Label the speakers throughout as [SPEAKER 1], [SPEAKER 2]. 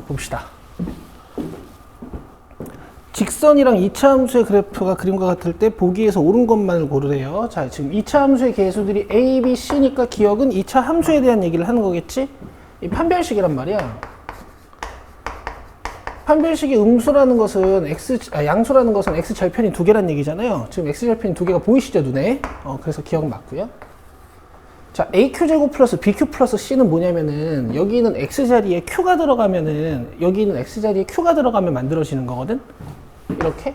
[SPEAKER 1] 봅시다. 직선이랑 2차 함수의 그래프가 그림과 같을 때 보기에서 옳은 것만을 고르래요. 자, 지금 2차 함수의 계수들이 A, B, C니까 기억은 2차 함수에 대한 얘기를 하는 거겠지? 이 판별식이란 말이야. 판별식의 음수라는 것은 양수라는 것은 X 절편이 두 개란 얘기잖아요. 지금 X 절편이 두 개가 보이시죠, 눈에? 그래서 기억 맞고요. 자, AQ제곱 플러스 BQ 플러스 C는 뭐냐면은 여기 있는 X자리에 Q가 들어가면은 여기 있는 X자리에 Q가 들어가면 만들어지는 거거든? 이렇게.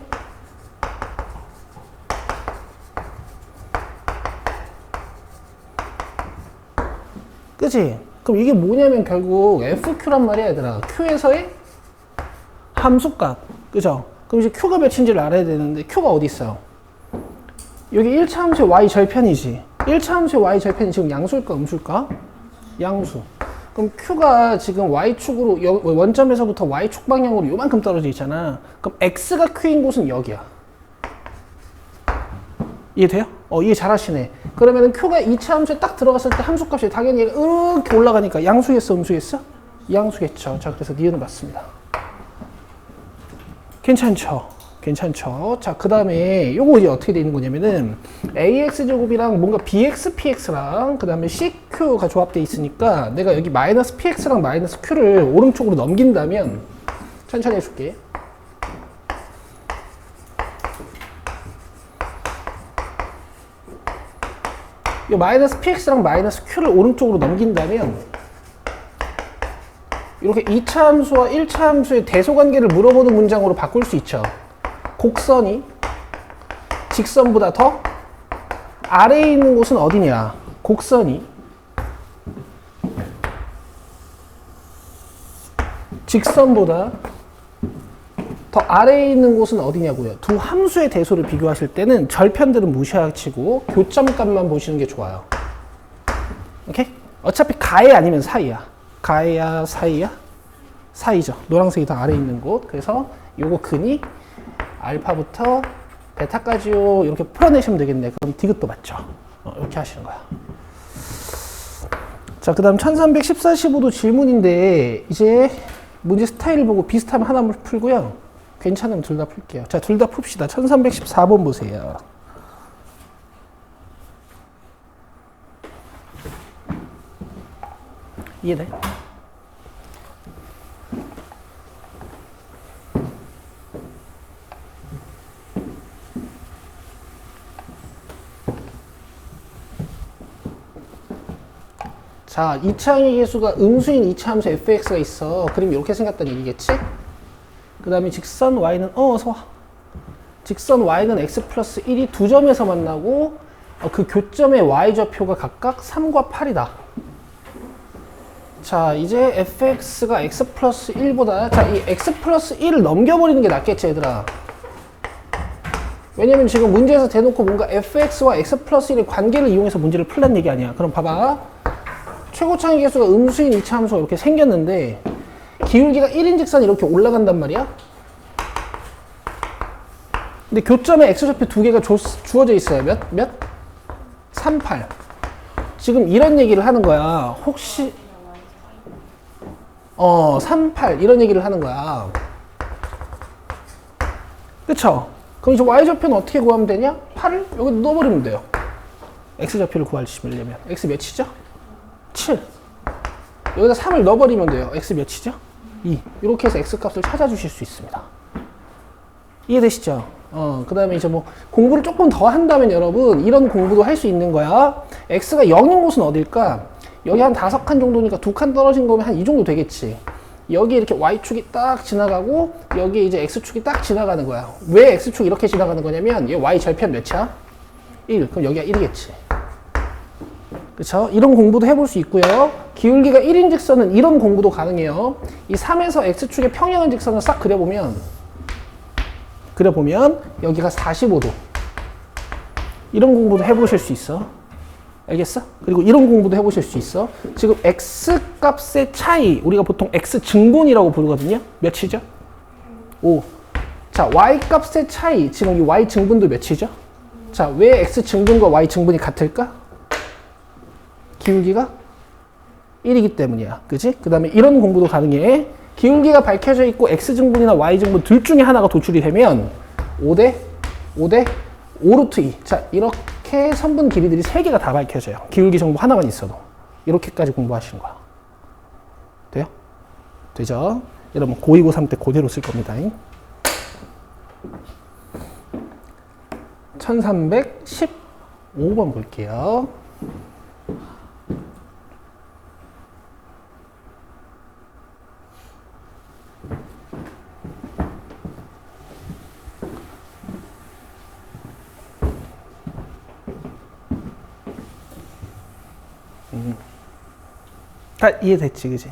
[SPEAKER 1] 그치? 그럼 이게 뭐냐면 결국 FQ란 말이야, 얘들아. Q에서의 함수값. 그죠? 그럼 이제 Q가 몇인지를 알아야 되는데 Q가 어디 있어요? 여기 1차 함수의 Y 절편이지. 1차 함수의 Y 절편이 지금 양수일까 음수일까? 양수. 그럼 Q가 지금 Y축으로 원점에서부터 Y축 방향으로 요만큼 떨어져 있잖아. 그럼 X가 Q인 곳은 여기야. 이해돼요? 이해 잘 하시네. 그러면은 Q가 2차 함수에 딱 들어갔을 때 함수값이 당연히 이렇게 올라가니까 양수겠어 음수겠어? 양수겠죠. 자, 그래서 니은은 맞습니다. 괜찮죠? 괜찮죠? 자, 그 다음에 요거 이제 어떻게 되는 거냐면은 AX제곱이랑 뭔가 BX, PX랑 그 다음에 CQ가 조합되어 있으니까 내가 여기 마이너스 PX랑 마이너스 Q를 오른쪽으로 넘긴다면 천천히 해줄게. 이 마이너스 PX랑 마이너스 Q를 오른쪽으로 넘긴다면 이렇게 2차 함수와 1차 함수의 대소관계를 물어보는 문장으로 바꿀 수 있죠. 곡선이 직선보다 더 아래에 있는 곳은 어디냐? 곡선이 직선보다 더 아래에 있는 곳은 어디냐고요? 두 함수의 대소를 비교하실 때는 절편들은 무시하시고 교점값만 보시는 게 좋아요. 오케이? 어차피 가해 아니면 사이야. 가해야 사이야? 사이죠. 노란색이 더 아래에 있는 곳. 그래서 요거 근이 알파부터 베타까지요. 이렇게 풀어내시면 되겠네. 그럼 디귿도 맞죠. 이렇게 하시는 거야. 자, 그 다음 1314, 15도 질문인데 이제 문제 스타일을 보고 비슷하면 하나만 풀고요. 괜찮으면 둘 다 풀게요. 자, 둘 다 풉시다. 1314번 보세요. 이해돼? 자, 2차항의 계수가 음수인 2차 함수 fx가 있어. 그림 이렇게 생겼다는 얘기겠지? 그 다음에 직선 y는 어서 와. 직선 y는 x 플러스 1이 두 점에서 만나고 그 교점의 y좌표가 각각 3과 8이다. 자, 이제 fx가 x 플러스 1보다 자, 이 x 플러스 1을 넘겨버리는 게 낫겠지, 얘들아. 왜냐면 지금 문제에서 대놓고 뭔가 fx와 x 플러스 1의 관계를 이용해서 문제를 풀란 얘기 아니야. 그럼 봐봐. 최고차항의 계수가 음수인 2차 함수가 이렇게 생겼는데 기울기가 1인 직선이 이렇게 올라간단 말이야. 근데 교점에 x좌표 두 개가 주어져 있어요. 몇? 3, 8. 지금 이런 얘기를 하는 거야. 혹시 3, 8 이런 얘기를 하는 거야. 그쵸? 그럼 이제 y좌표는 어떻게 구하면 되냐? 8을 여기 넣어버리면 돼요. x좌표를 구하시려면 x 몇이죠? 7. 여기다 3을 넣어버리면 돼요. x 몇이죠? 2. 이렇게 해서 x 값을 찾아주실 수 있습니다. 이해되시죠? 그 다음에 이제 뭐 공부를 조금 더 한다면 여러분 이런 공부도 할 수 있는 거야. x가 0인 곳은 어딜까? 여기 한 5칸 정도니까 2칸 떨어진 거면 한 이 정도 되겠지. 여기 이렇게 y축이 딱 지나가고 여기에 이제 x축이 딱 지나가는 거야. 왜 x축이 이렇게 지나가는 거냐면 얘 y 절편 몇이야? 1. 그럼 여기가 1이겠지. 그쵸? 이런 공부도 해볼 수 있고요. 기울기가 1인 직선은 이런 공부도 가능해요. 이 3에서 x축의 평행한 직선을 싹 그려보면 여기가 45도. 이런 공부도 해보실 수 있어. 알겠어? 그리고 이런 공부도 해보실 수 있어. 지금 x 값의 차이, 우리가 보통 x 증분이라고 부르거든요. 몇이죠? 5. 자, y 값의 차이, 지금 이 y 증분도 몇이죠? 자, 왜 x 증분과 y 증분이 같을까? 기울기가 1이기 때문이야. 그지? 그 다음에 이런 공부도 가능해. 기울기가 밝혀져 있고 x증분이나 y증분 둘 중에 하나가 도출이 되면 5대 5대 5루트 2. 자, 이렇게 선분 길이들이 3개가 다 밝혀져요. 기울기 정보 하나만 있어도. 이렇게까지 공부하시는 거야. 돼요? 되죠? 여러분 고2, 고3 때 그대로 쓸 겁니다. 1315번 볼게요. 다 이해됐지, 그지?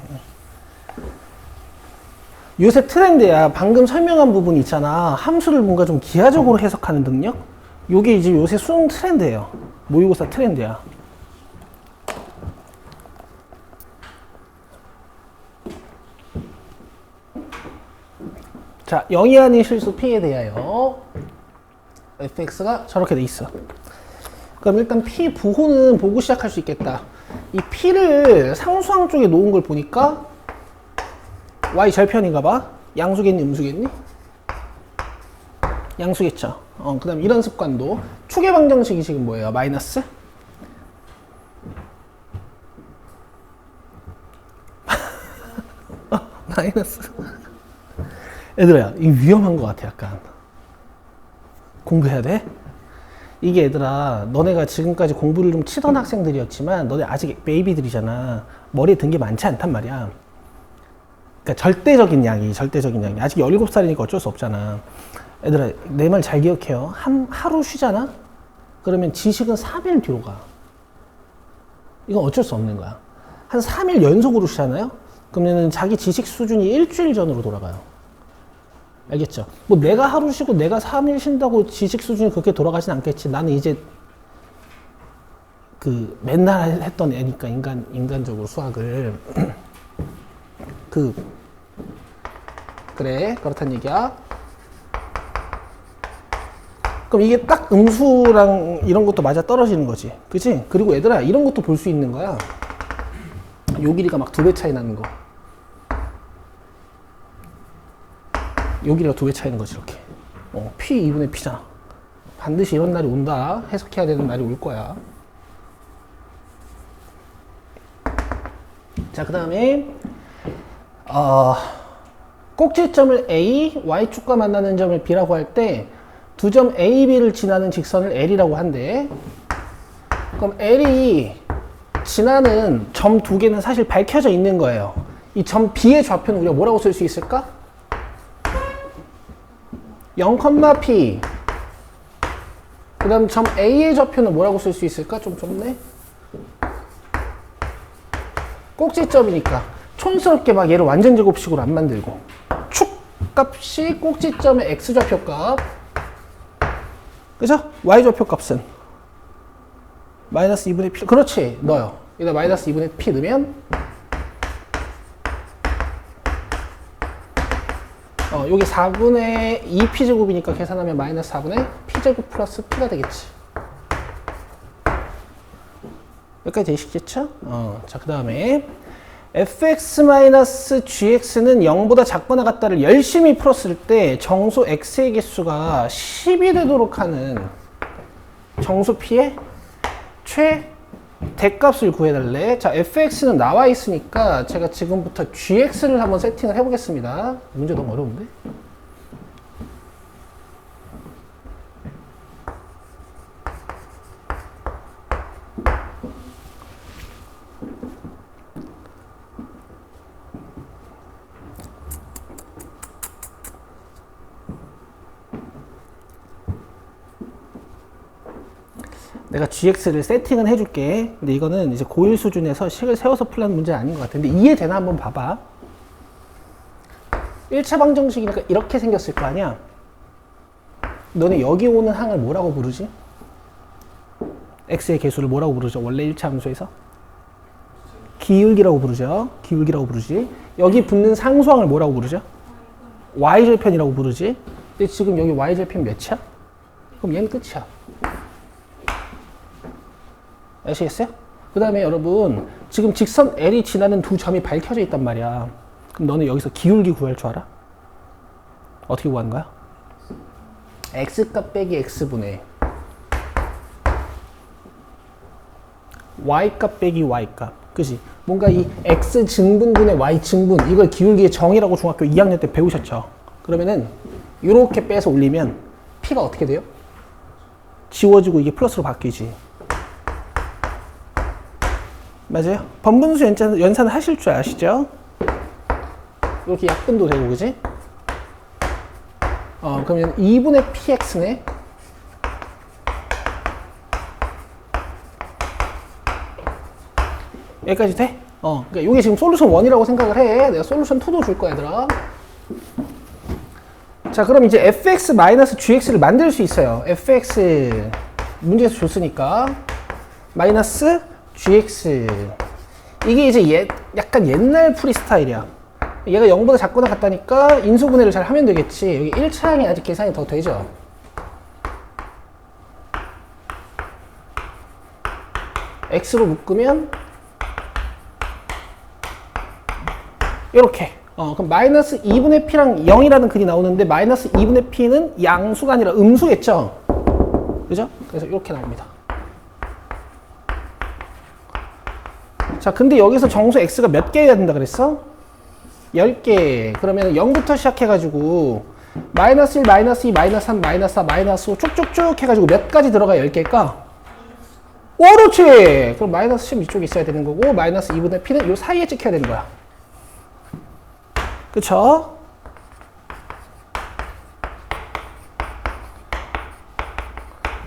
[SPEAKER 1] 요새 트렌드야. 방금 설명한 부분 있잖아. 함수를 뭔가 좀 기하적으로 해석하는 능력? 요게 이제 요새 수능 트렌드예요. 모의고사 트렌드야. 자, 0이 아닌 실수 P에 대하여 fx가 저렇게 돼 있어. 그럼 일단 P 부호는 보고 시작할 수 있겠다. 이 P를 상수항 쪽에 놓은 걸 보니까 y 절편인가 봐. 양수겠니, 음수겠니? 양수겠죠. 그 다음 이런 습관도 축의 방정식이 지금 뭐예요? 마이너스? 마이너스. 얘들아, 이거 위험한 것 같아, 약간. 공부해야 돼? 이게 얘들아, 너네가 지금까지 공부를 좀 치던 학생들이었지만 너네 아직 베이비들이잖아. 머리에 든 게 많지 않단 말이야. 그러니까 절대적인 양이 아직 17살이니까 어쩔 수 없잖아. 얘들아, 내 말 잘 기억해요. 하루 쉬잖아? 그러면 지식은 3일 뒤로 가. 이건 어쩔 수 없는 거야. 한 3일 연속으로 쉬잖아요? 그러면 자기 지식 수준이 일주일 전으로 돌아가요. 알겠죠? 뭐 내가 하루 쉬고 내가 3일 쉰다고 지식 수준이 그렇게 돌아가진 않겠지. 나는 이제 그 맨날 했던 애니까 인간적으로 수학을 그래 그렇단 얘기야. 그럼 이게 딱 음수랑 이런 것도 맞아 떨어지는 거지, 그치? 그리고 얘들아, 이런 것도 볼 수 있는 거야. 요 길이가 막 2배 차이 나는 거. 요 길이가 2배 차이 나는 거지, 이렇게. P 2분의 P잖아. 반드시 이런 날이 온다. 해석해야 되는 날이 올 거야. 자, 그 다음에 꼭지점을 A, Y축과 만나는 점을 B라고 할 때 두 점 A, B를 지나는 직선을 L이라고 한대. 그럼 L이 지나는 점 2개는 사실 밝혀져 있는 거예요. 이 점 B의 좌표는 우리가 뭐라고 쓸 수 있을까? 0,P. 그 다음 점 A의 좌표는 뭐라고 쓸 수 있을까? 좀 좁네. 꼭지점이니까 촌스럽게 막 얘를 완전 제곱식으로 안 만들고 축 값이 꼭지점의 x좌표 값, 그죠? y좌표 값은 마이너스 2분의 p. 그렇지, 넣어요. 여기다 마이너스 2분의 p 넣으면 여기 4분의 2p 제곱이니까 계산하면 마이너스 4분의 p 제곱 플러스 p가 되겠지. 여기까지 되시겠죠? 자, 그 다음에 fx-gx는 0보다 작거나 같다를 열심히 풀었을 때 정수 x의 개수가 10이 되도록 하는 정수 p의 최대값을 구해달래. 자, fx는 나와 있으니까 제가 지금부터 gx를 한번 세팅을 해보겠습니다. 문제 너무 어려운데? 내가 gx를 세팅은 해줄게. 근데 이거는 이제 고1 수준에서 식을 세워서 풀라는 문제는 아닌 것 같은데 이해되나 한번 봐봐. 1차 방정식이니까 이렇게 생겼을 거 아니야? 너네 여기 오는 항을 뭐라고 부르지? x의 개수를 뭐라고 부르죠? 원래 1차 함수에서? 기울기라고 부르죠. 기울기라고 부르지. 여기 붙는 상수항을 뭐라고 부르죠? y절편이라고 부르지. 근데 지금 여기 y절편 몇이야? 그럼 얘는 끝이야. 아시겠어요? 그 다음에 여러분, 지금 직선 L이 지나는 두 점이 밝혀져 있단 말이야. 그럼 너는 여기서 기울기 구할 줄 알아? 어떻게 구하는 거야? x값 빼기 x분의 y값 빼기 y값. 그지? 뭔가 이 x 증분분의 y 증분, 이걸 기울기의 정의라고 중학교 2학년 때 배우셨죠? 그러면은 이렇게 빼서 올리면 p가 어떻게 돼요? 지워지고 이게 플러스로 바뀌지. 맞아요? 번분수 연산을 하실 줄 아시죠? 이렇게 약분도 되고, 그지? 그러면 2분의 px네. 여기까지 돼? 그러니까 이게 지금 솔루션 1이라고 생각을 해. 내가 솔루션 2도 줄 거야, 얘들아. 자, 그럼 이제 fx-gx를 만들 수 있어요. fx 문제에서 줬으니까 마이너스 gx. 이게 이제 약간 옛날 풀이 스타일이야. 얘가 0보다 작거나 같다니까 인수분해를 잘 하면 되겠지. 여기 1차항이 아직 계산이 더 되죠. x로 묶으면 이렇게. 그럼 마이너스 2분의 p랑 0이라는 글이 나오는데 마이너스 2분의 p는 양수가 아니라 음수겠죠? 그죠? 그래서 이렇게 나옵니다. 자, 근데 여기서 정수 x가 몇 개여야 된다 그랬어? 10개. 그러면 0부터 시작해가지고 마이너스 1, 마이너스 2, 마이너스 3, 마이너스 4, 마이너스 5 쭉쭉쭉 해가지고 몇 가지 들어가야 10개일까? 오, 그렇지! 그럼 마이너스 10 이쪽에 있어야 되는 거고 마이너스 2분의 p는 요 사이에 찍혀야 되는 거야. 그쵸?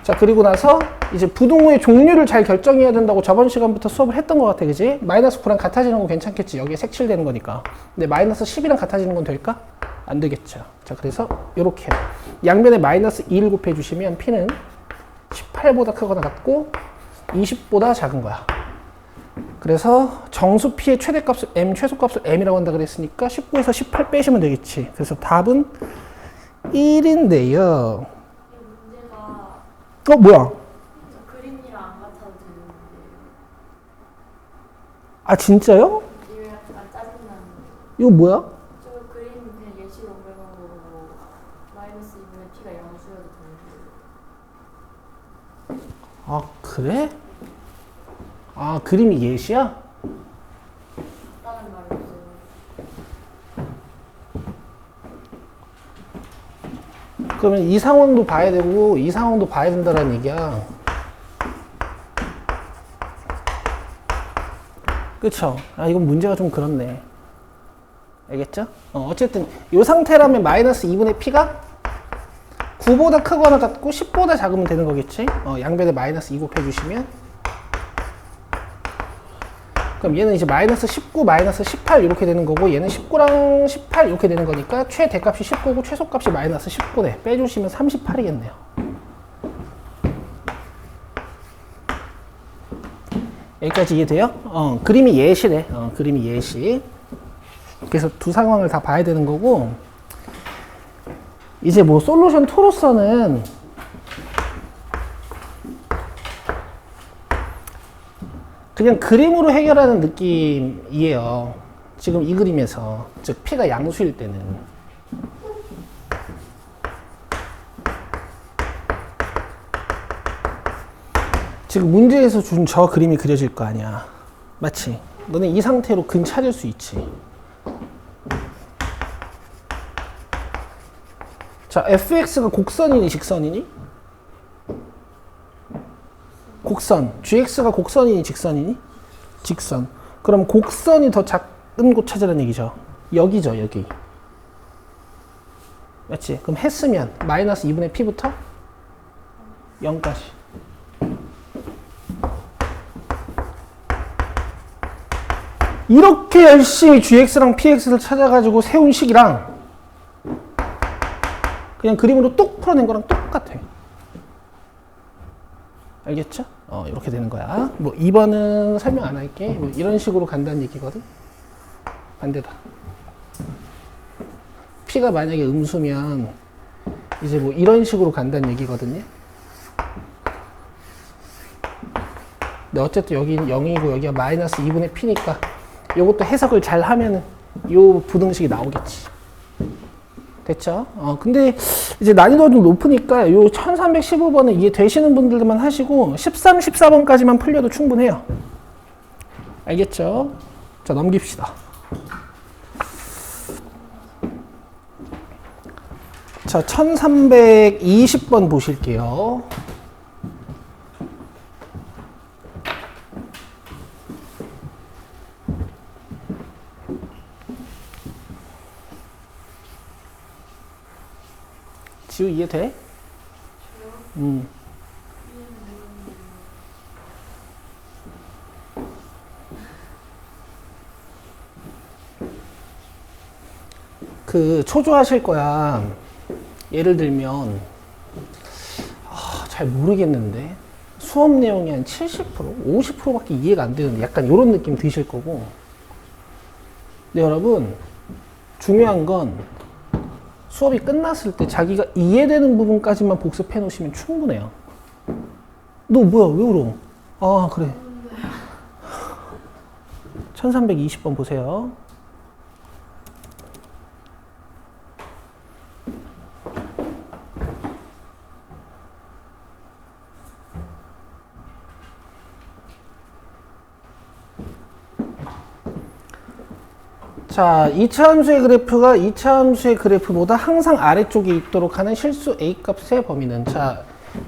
[SPEAKER 1] 자, 그리고 나서 이제 부등호의 종류를 잘 결정해야 된다고 저번 시간부터 수업을 했던 것 같아, 그지? 마이너스 9랑 같아지는 건 괜찮겠지. 여기에 색칠되는 거니까. 근데 마이너스 10이랑 같아지는 건 될까? 안 되겠죠. 자, 그래서 이렇게 양변에 마이너스 2를 곱해주시면 p는 18보다 크거나 같고 20보다 작은 거야. 그래서 정수 p의 최대값을 m, 최소값을 m이라고 한다 그랬으니까 19에서 18 빼시면 되겠지. 그래서 답은 1인데요. 뭐야?
[SPEAKER 2] 그림이랑 안 같아도 되는데.
[SPEAKER 1] 아, 진짜요?
[SPEAKER 2] 이거 약간 짜증나는.
[SPEAKER 1] 이거 뭐야?
[SPEAKER 2] 저 그림 그냥 예시로 그려놓은 거고 마이너스 2분의 p가 양수여도 되는데.
[SPEAKER 1] 아, 그래? 아, 그림이 예시야?
[SPEAKER 2] 다른 말로
[SPEAKER 1] 그러면 이 상황도 봐야 되고 이 상황도 봐야 된다는 얘기야. 그쵸? 아, 이건 문제가 좀 그렇네. 알겠죠? 어쨌든 이 상태라면 마이너스 2분의 p가 9보다 크거나 같고 10보다 작으면 되는 거겠지? 양변에 마이너스 2 곱해주시면 그럼 얘는 이제 마이너스 19, 마이너스 18 이렇게 되는 거고 얘는 19랑 18 이렇게 되는 거니까 최대값이 19고 최소값이 마이너스 19네. 빼주시면 38이겠네요. 여기까지 이해돼요? 그림이 예시래. 그림이 예시. 그래서 두 상황을 다 봐야 되는 거고 이제 뭐 솔루션 2로서는 그냥 그림으로 해결하는 느낌이에요. 지금 이 그림에서. 즉 p가 양수일 때는. 지금 문제에서 준 저 그림이 그려질 거 아니야. 맞지? 너네 이 상태로 근 찾을 수 있지. 자, fx가 곡선이니 직선이니? 곡선. gx가 곡선이니 직선이니? 직선. 그럼 곡선이 더 작은 곳 찾으라는 얘기죠. 여기죠, 여기. 맞지? 그럼 했으면 마이너스 2분의 p부터 0까지. 이렇게 열심히 gx랑 px를 찾아가지고 세운 식이랑 그냥 그림으로 뚝 풀어낸 거랑 똑같아. 알겠죠? 이렇게 되는 거야. 뭐 2번은 설명 안 할게. 뭐 이런 식으로 간다는 얘기거든. 반대다. p가 만약에 음수면 이제 뭐 이런 식으로 간다는 얘기거든요. 근데 어쨌든 여기는 0이고 여기가 마이너스 2분의 p니까 이것도 해석을 잘 하면은 요 부등식이 나오겠지. 됐죠? 근데 이제 난이도가 좀 높으니까 요 1315번은 이해되시는 분들만 하시고 13, 14번까지만 풀려도 충분해요. 알겠죠? 자, 넘깁시다. 자, 1320번 보실게요. 지우 이해돼? 그 초조하실 거야. 예를 들면 잘 모르겠는데 수업 내용이 한 70%, 50%밖에 이해가 안 되는데 약간 이런 느낌 드실 거고. 근데 여러분 중요한 건 수업이 끝났을 때 자기가 이해되는 부분까지만 복습해 놓으시면 충분해요. 너 뭐야 왜 울어? 아 그래. 1320번 보세요. 자, 2차 함수의 그래프가 2차 함수의 그래프보다 항상 아래쪽에 있도록 하는 실수 A값의 범위는. 자,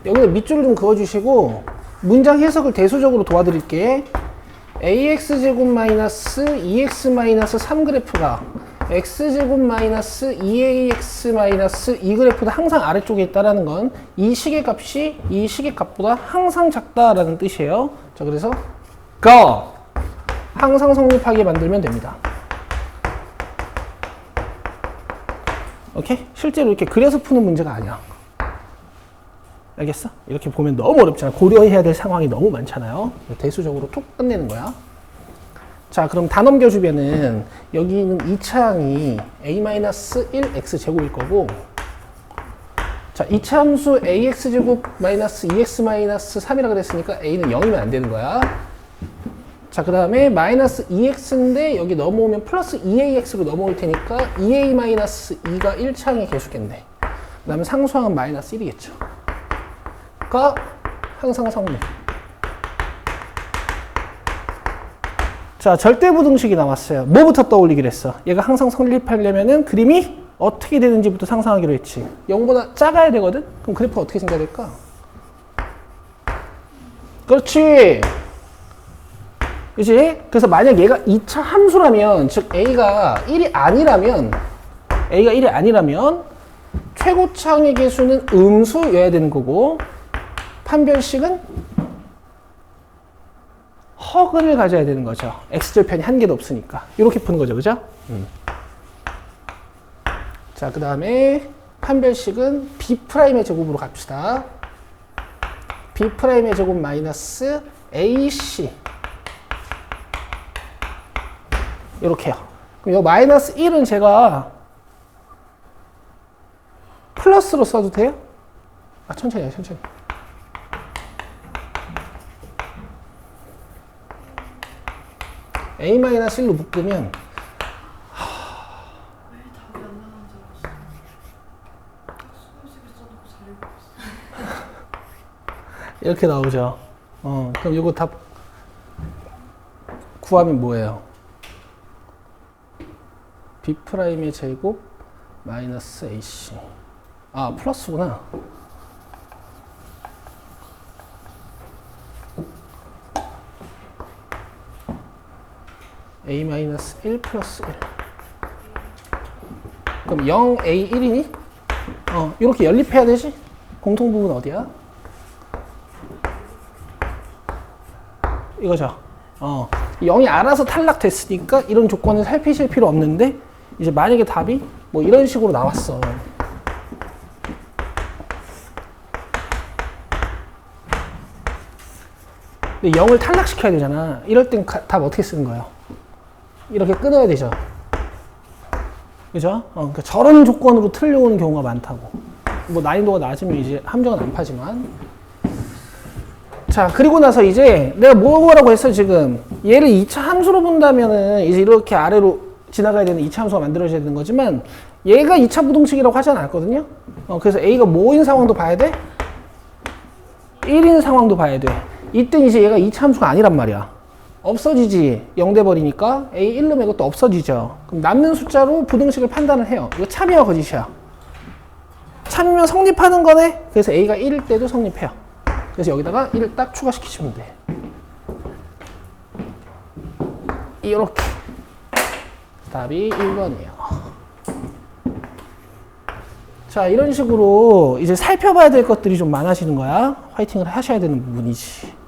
[SPEAKER 1] 여기는 밑줄을 좀 그어주시고 문장 해석을 대수적으로 도와드릴게. AX제곱 마이너스 2X 마이너스 3 그래프가 X제곱 마이너스 2AX 마이너스 2 그래프보다 항상 아래쪽에 있다라는 건 이 식의 값이 이 식의 값보다 항상 작다라는 뜻이에요. 자, 그래서 go! 항상 성립하게 만들면 됩니다. 오케이? 실제로 이렇게 그려서 푸는 문제가 아니야. 알겠어? 이렇게 보면 너무 어렵잖아. 고려해야 될 상황이 너무 많잖아요. 대수적으로 툭 끝내는 거야. 자, 그럼 다 넘겨주면은 여기 있는 2차항이 a-1x제곱일 거고, 자, 2차 함수 ax제곱 마이너스 2x 마이너스 3이라 그랬으니까 a는 0이면 안 되는 거야. 자, 그 다음에 마이너스 2x인데 여기 넘어오면 플러스 2ax로 넘어올 테니까 2a 마이너스 2가 1차항의 개수겠네. 그 다음에 상수항은 마이너스 1이겠죠. 가 항상 성립. 자, 절대부등식이 나왔어요. 뭐부터 떠올리기로 했어? 얘가 항상 성립하려면은 그림이 어떻게 되는지부터 상상하기로 했지. 0보다 작아야 되거든? 그럼 그래프가 어떻게 생겨야 될까? 그렇지. 그치? 그래서 만약 얘가 2차 함수라면, 즉 A가 1이 아니라면 최고차항의 개수는 음수여야 되는 거고, 판별식은 허근을 가져야 되는 거죠. x절편이 한 개도 없으니까. 이렇게 푸는 거죠. 그죠? 자, 그 다음에 판별식은 B'의 제곱으로 갑시다. B'의 제곱 마이너스 AC. 이렇게요. 그럼 이 마이너스 1은 제가 플러스로 써도 돼요? 아, 천천히 해요, 천천히. a-1로 묶으면
[SPEAKER 2] 왜 답이 안 나오는 줄 알았어. 수험식을 써놓고 잘 읽었어.
[SPEAKER 1] 이렇게 나오죠. 그럼 이거 답 구하면 뭐예요? B'의 제곱 마이너스 AC. 아, 플러스구나. A-1 플러스 1. 그럼 0A1이니? 이렇게 연립해야 되지? 공통부분 어디야? 이거죠. 0이 알아서 탈락됐으니까 이런 조건을 살피실 필요 없는데, 이제 만약에 답이 뭐 이런 식으로 나왔어. 근데 0을 탈락시켜야 되잖아. 이럴 땐 답 어떻게 쓰는 거예요? 이렇게 끊어야 되죠. 그죠? 그러니까 저런 조건으로 틀려오는 경우가 많다고. 뭐 난이도가 낮으면 이제 함정은 안 파지만. 자, 그리고 나서 이제 내가 뭐라고 했어, 지금? 얘를 2차 함수로 본다면은 이제 이렇게 아래로 지나가야 되는 2차 함수가 만들어져야 되는 거지만 얘가 2차 부등식이라고 하지 않았거든요. 그래서 A가 뭐인 상황도 봐야 돼? 1인 상황도 봐야 돼. 이땐 이제 얘가 2차 함수가 아니란 말이야. 없어지지. 0 돼버리니까 A 1 넣으면 이것도 없어지죠. 그럼 남는 숫자로 부등식을 판단을 해요. 이거 참이야 거짓이야? 참이면 성립하는 거네. 그래서 A가 1일 때도 성립해요. 그래서 여기다가 1을 딱 추가시키시면 돼. 이렇게 답이 1번이에요. 자, 이런 식으로 이제 살펴봐야 될 것들이 좀 많아지는 거야. 화이팅을 하셔야 되는 부분이지.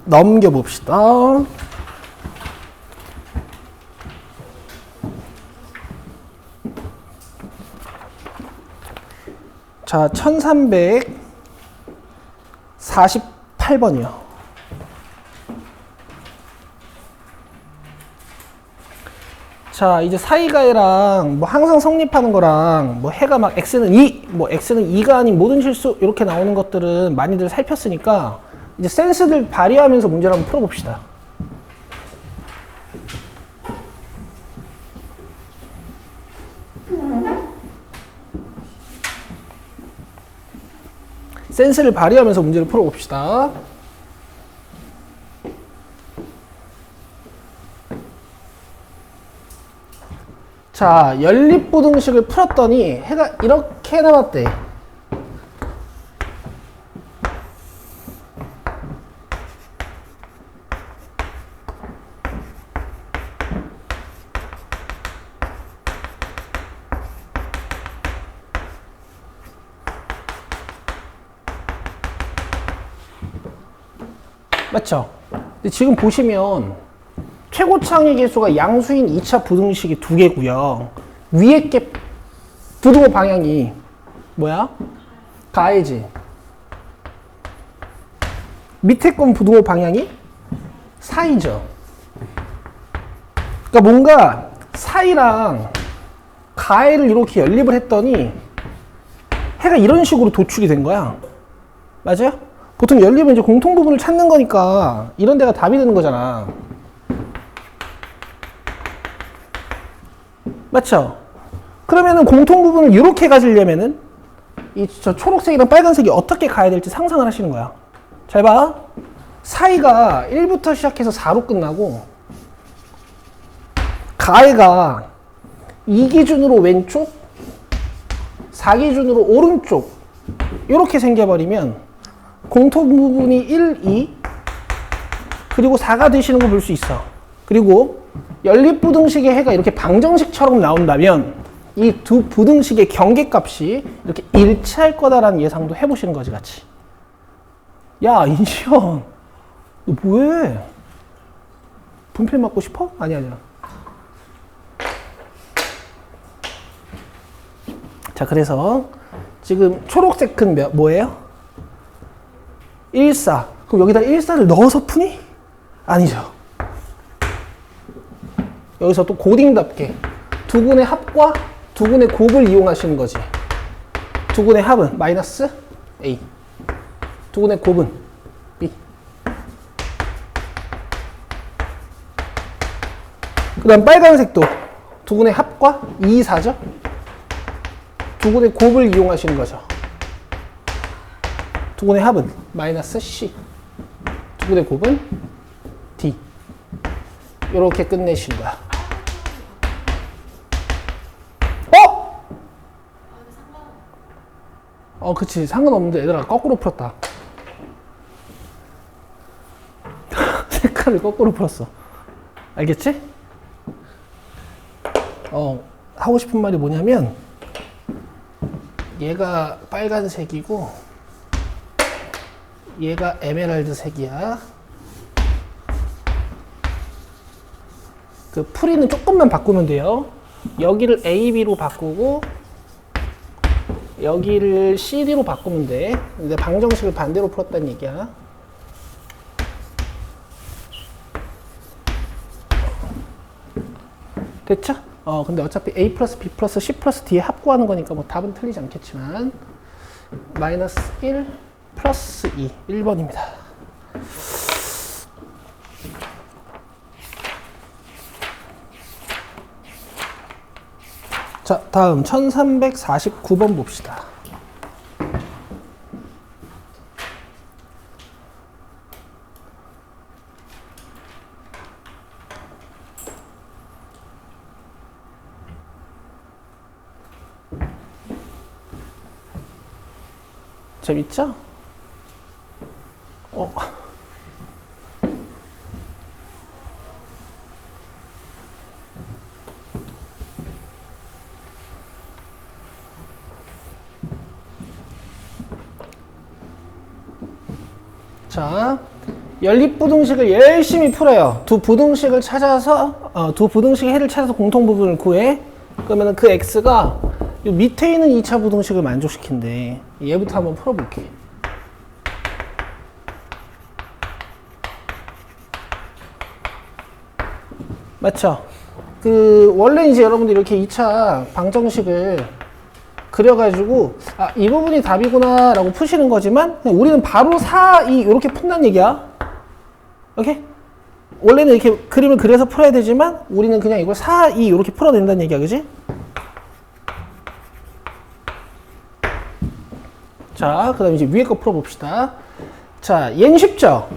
[SPEAKER 1] 넘겨봅시다. 자, 1348번이요. 자, 이제 사이가해랑 뭐 항상 성립하는 거랑 뭐 해가 막 x는 2, 뭐 x는 2가 아닌 모든 실수 이렇게 나오는 것들은 많이들 살폈으니까 이제 센스들 발휘하면서 문제를 한번 풀어봅시다. 센스를 발휘하면서 문제를 풀어봅시다. 자, 연립부등식을 풀었더니 해가 이렇게 나왔대. 맞죠? 근데 지금 보시면 최고창의 개수가 양수인 2차 부등식이 2개고요. 위에 게 부등호 방향이 뭐야? 가해지. 밑에 건 부등호 방향이 사이죠. 그러니까 뭔가 사이랑 가해를 이렇게 연립을 했더니 해가 이런 식으로 도출이 된 거야. 맞아요? 보통 연립은 이제 공통 부분을 찾는 거니까 이런 데가 답이 되는 거잖아. 맞죠? 그러면은 공통 부분을 이렇게 가지려면은 저 초록색이랑 빨간색이 어떻게 가야 될지 상상을 하시는 거야. 잘 봐. 사이가 1부터 시작해서 4로 끝나고 가해가 2 기준으로 왼쪽, 4 기준으로 오른쪽 이렇게 생겨버리면 공통 부분이 1, 2 그리고 4가 되시는 거 볼 수 있어. 그리고 연립부등식의 해가 이렇게 방정식처럼 나온다면 이 두 부등식의 경계값이 이렇게 일치할 거다라는 예상도 해보시는 거지 같이. 야, 인시현 너 뭐해? 분필 맞고 싶어? 아니야. 자, 그래서 지금 초록색 큰 뭐예요? 1, 4. 그럼 여기다 1, 4를 넣어서 푸니? 아니죠. 여기서 또 고딩답게 두근의 합과 두근의 곱을 이용하시는 거지. 두근의 합은 마이너스 A, 두근의 곱은 B. 그 다음 빨간색도 두근의 합과 2, 4죠. 두근의 곱을 이용하시는 거죠. 두근의 합은 마이너스 C, 두근의 곱은 D. 이렇게 끝내시는 거야. 그치. 상관없는데 애들아 거꾸로 풀었다. 색깔을 거꾸로 풀었어. 알겠지? 하고 싶은 말이 뭐냐면 얘가 빨간색이고 얘가 에메랄드 색이야. 그 풀이는 조금만 바꾸면 돼요. 여기를 A, B로 바꾸고 여기를 CD로 바꾸면 돼. 근데 방정식을 반대로 풀었다는 얘기야. 됐죠? 근데 어차피 A 플러스 B 플러스 C 플러스 D에 합구하는 거니까 뭐 답은 틀리지 않겠지만 마이너스 1 플러스 2 1번입니다. 자, 다음 1349번 봅시다. 재밌죠? 자, 연립부등식을 열심히 풀어요. 두 부등식을 찾아서 두 부등식의 해를 찾아서 공통부분을 구해. 그러면 그 x가 이 밑에 있는 2차 부등식을 만족시킨대. 얘부터 한번 풀어볼게. 맞죠? 원래 이제 여러분들 이렇게 2차 방정식을 그려가지고, 이 부분이 답이구나 라고 푸시는 거지만, 우리는 바로 4, 2 이렇게 푼다는 얘기야. 오케이? 원래는 이렇게 그림을 그려서 풀어야 되지만, 우리는 그냥 이걸 4, 2 이렇게 풀어낸다는 얘기야, 그지? 자, 그 다음에 이제 위에 거 풀어봅시다. 자, 얘는 쉽죠?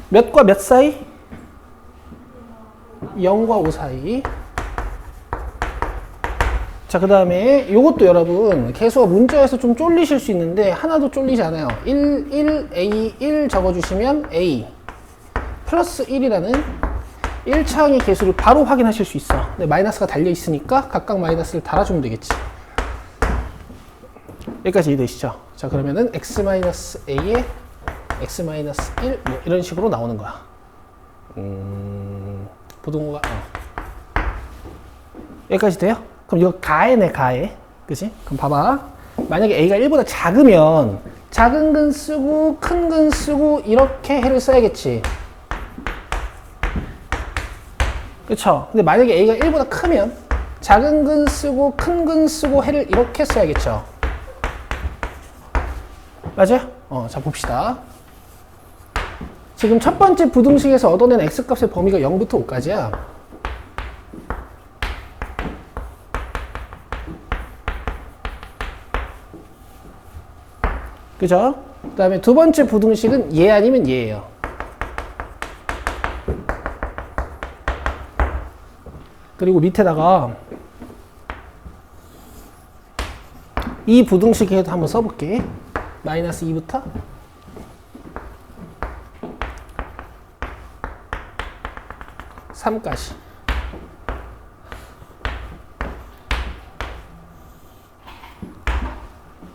[SPEAKER 1] 몇과 몇 사이? 0과 5 사이. 자, 그 다음에 요것도 여러분 개수가 문자에서 좀 쫄리실 수 있는데 하나도 쫄리지 않아요. 1, A, 1 적어주시면 A 플러스 1이라는 1차항의 개수를 바로 확인하실 수 있어. 근데 마이너스가 달려 있으니까 각각 마이너스를 달아주면 되겠지. 여기까지 이해되시죠? 자, 그러면은 x-a에 x-1 뭐 이런 식으로 나오는 거야. 부등호가 여기까지 돼요? 그럼 이거 가해네, 가해. 그치? 그럼 봐봐. 만약에 a가 1보다 작으면 작은 근 쓰고 큰 근 쓰고 이렇게 해를 써야겠지. 그쵸? 근데 만약에 a가 1보다 크면 작은 근 쓰고 큰 근 쓰고 해를 이렇게 써야겠죠. 맞아요? 자, 봅시다. 지금 첫 번째 부등식에서 얻어낸 x값의 범위가 0부터 5까지야. 그죠? 그 다음에 두 번째 부등식은 얘 아니면 얘예요. 그리고 밑에다가 이 부등식에도 한번 써볼게. 마이너스 2부터 (3까지)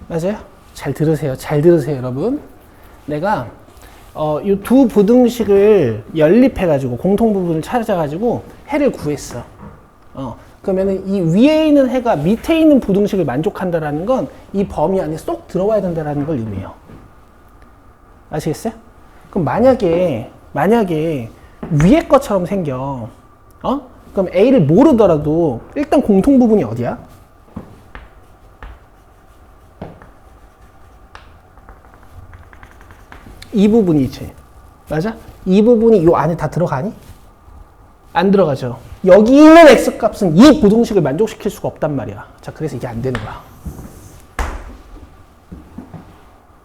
[SPEAKER 1] 맞아요? 잘 들으세요. 잘 들으세요, 여러분. 내가 이 두 부등식을 연립해가지고 공통 부분을 찾아가지고 해를 구했어. 그러면은 이 위에 있는 해가 밑에 있는 부등식을 만족한다라는 건 이 범위 안에 쏙 들어와야 된다라는 걸 의미해요. 아시겠어요? 그럼 만약에 위에 것처럼 생겨. 그럼 A를 모르더라도 일단 공통 부분이 어디야? 이 부분이지. 맞아? 이 부분이 이 안에 다 들어가니? 안 들어가죠. 여기 있는 x값은 이 부등식을 만족시킬 수가 없단 말이야. 자, 그래서 이게 안 되는 거야.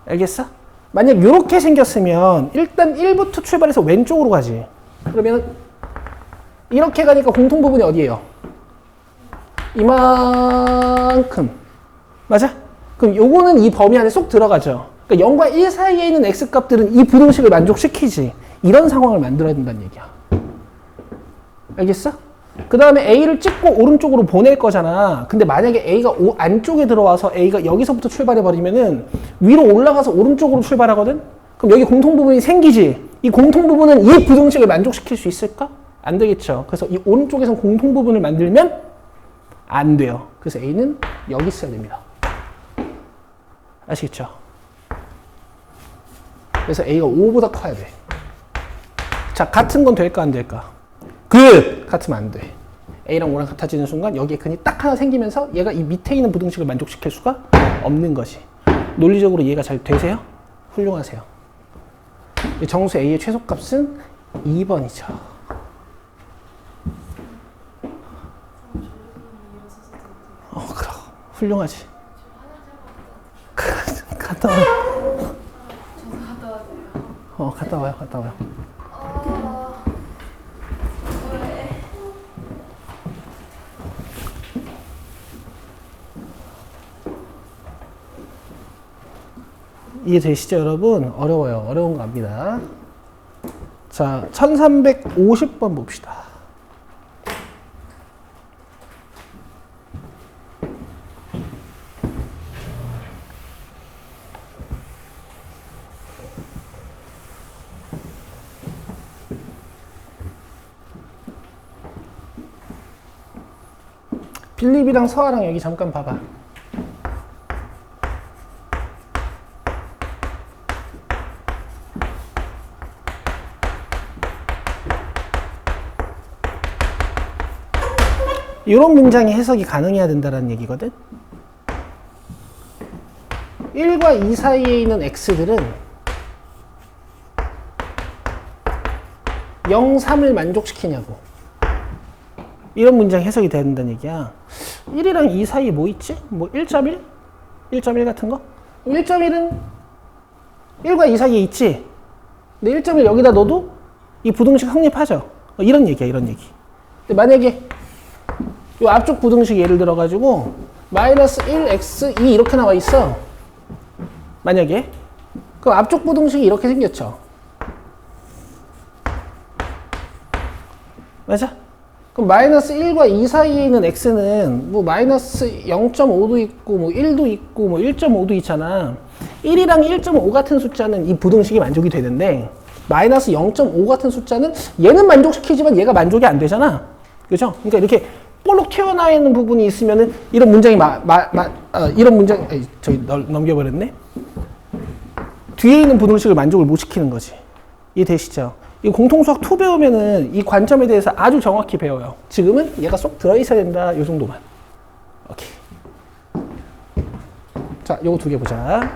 [SPEAKER 1] 알겠어? 만약 이렇게 생겼으면 일단 1부터 출발해서 왼쪽으로 가지. 그러면 이렇게 가니까 공통 부분이 어디예요? 이만큼. 맞아? 그럼 요거는 이 범위 안에 쏙 들어가죠. 그러니까 0과 1 사이에 있는 x값들은 이 부등식을 만족시키지. 이런 상황을 만들어야 된다는 얘기야. 알겠어? 그 다음에 A를 찍고 오른쪽으로 보낼 거잖아. 근데 만약에 A가 안쪽에 들어와서 A가 여기서부터 출발해버리면은 위로 올라가서 오른쪽으로 출발하거든? 그럼 여기 공통 부분이 생기지? 이 공통 부분은 이 부등식을 만족시킬 수 있을까? 안 되겠죠. 그래서 이 오른쪽에서 공통 부분을 만들면 안 돼요. 그래서 A는 여기 있어야 됩니다. 아시겠죠? 그래서 A가 5보다 커야 돼. 자, 같은 건 될까 안 될까? 같으면 안 돼. A랑 5랑 같아지는 순간 여기에 근이 딱 하나 생기면서 얘가 이 밑에 있는 부등식을 만족시킬 수가 없는 것이. 논리적으로 이해가 잘 되세요? 훌륭하세요. 정수 A의 최소값은 2번이죠. 훌륭하지. 갔다 와.
[SPEAKER 2] 저도 갔다 와야 돼요.
[SPEAKER 1] 갔다 와요, 갔다 와요.
[SPEAKER 2] 왜?
[SPEAKER 1] 이해되시죠, 여러분? 어려워요. 어려운 거 압니다. 자, 1350번 봅시다. 빌립이랑 서아랑 여기 잠깐 봐봐. 이런 문장이 해석이 가능해야 된다는 얘기거든. 1과 2 사이에 있는 x들은 0, 3을 만족시키냐고. 이런 문장이 해석이 돼야 된다는 얘기야. 1이랑 2 사이에 뭐 있지? 뭐 1.1? 1.1 같은 거? 1.1은 1과 2 사이에 있지? 근데 1.1 여기다 넣어도 이 부등식 성립하죠? 이런 얘기야, 이런 얘기. 근데 만약에 이 앞쪽 부등식 예를 들어가지고 마이너스 1x2 이렇게 나와 있어. 만약에. 그럼 앞쪽 부등식이 이렇게 생겼죠. 맞아? 그럼 마이너스 1과 2 사이에 있는 x는 뭐 마이너스 0.5도 있고 뭐 1도 있고 뭐 1.5도 있잖아. 1이랑 1.5 같은 숫자는 이 부등식이 만족이 되는데 마이너스 0.5 같은 숫자는 얘는 만족시키지만 얘가 만족이 안 되잖아. 그죠? 그러니까 이렇게 볼록 튀어나와 있는 부분이 있으면은 이런 문장이 이런 문장 저기 넘겨버렸네. 뒤에 있는 부등식을 만족을 못 시키는 거지. 이해되시죠? 이 공통수학 2 배우면은 이 관점에 대해서 아주 정확히 배워요. 지금은 얘가 쏙 들어있어야 된다. 요 정도만. 오케이. 자, 요거 2개 보자.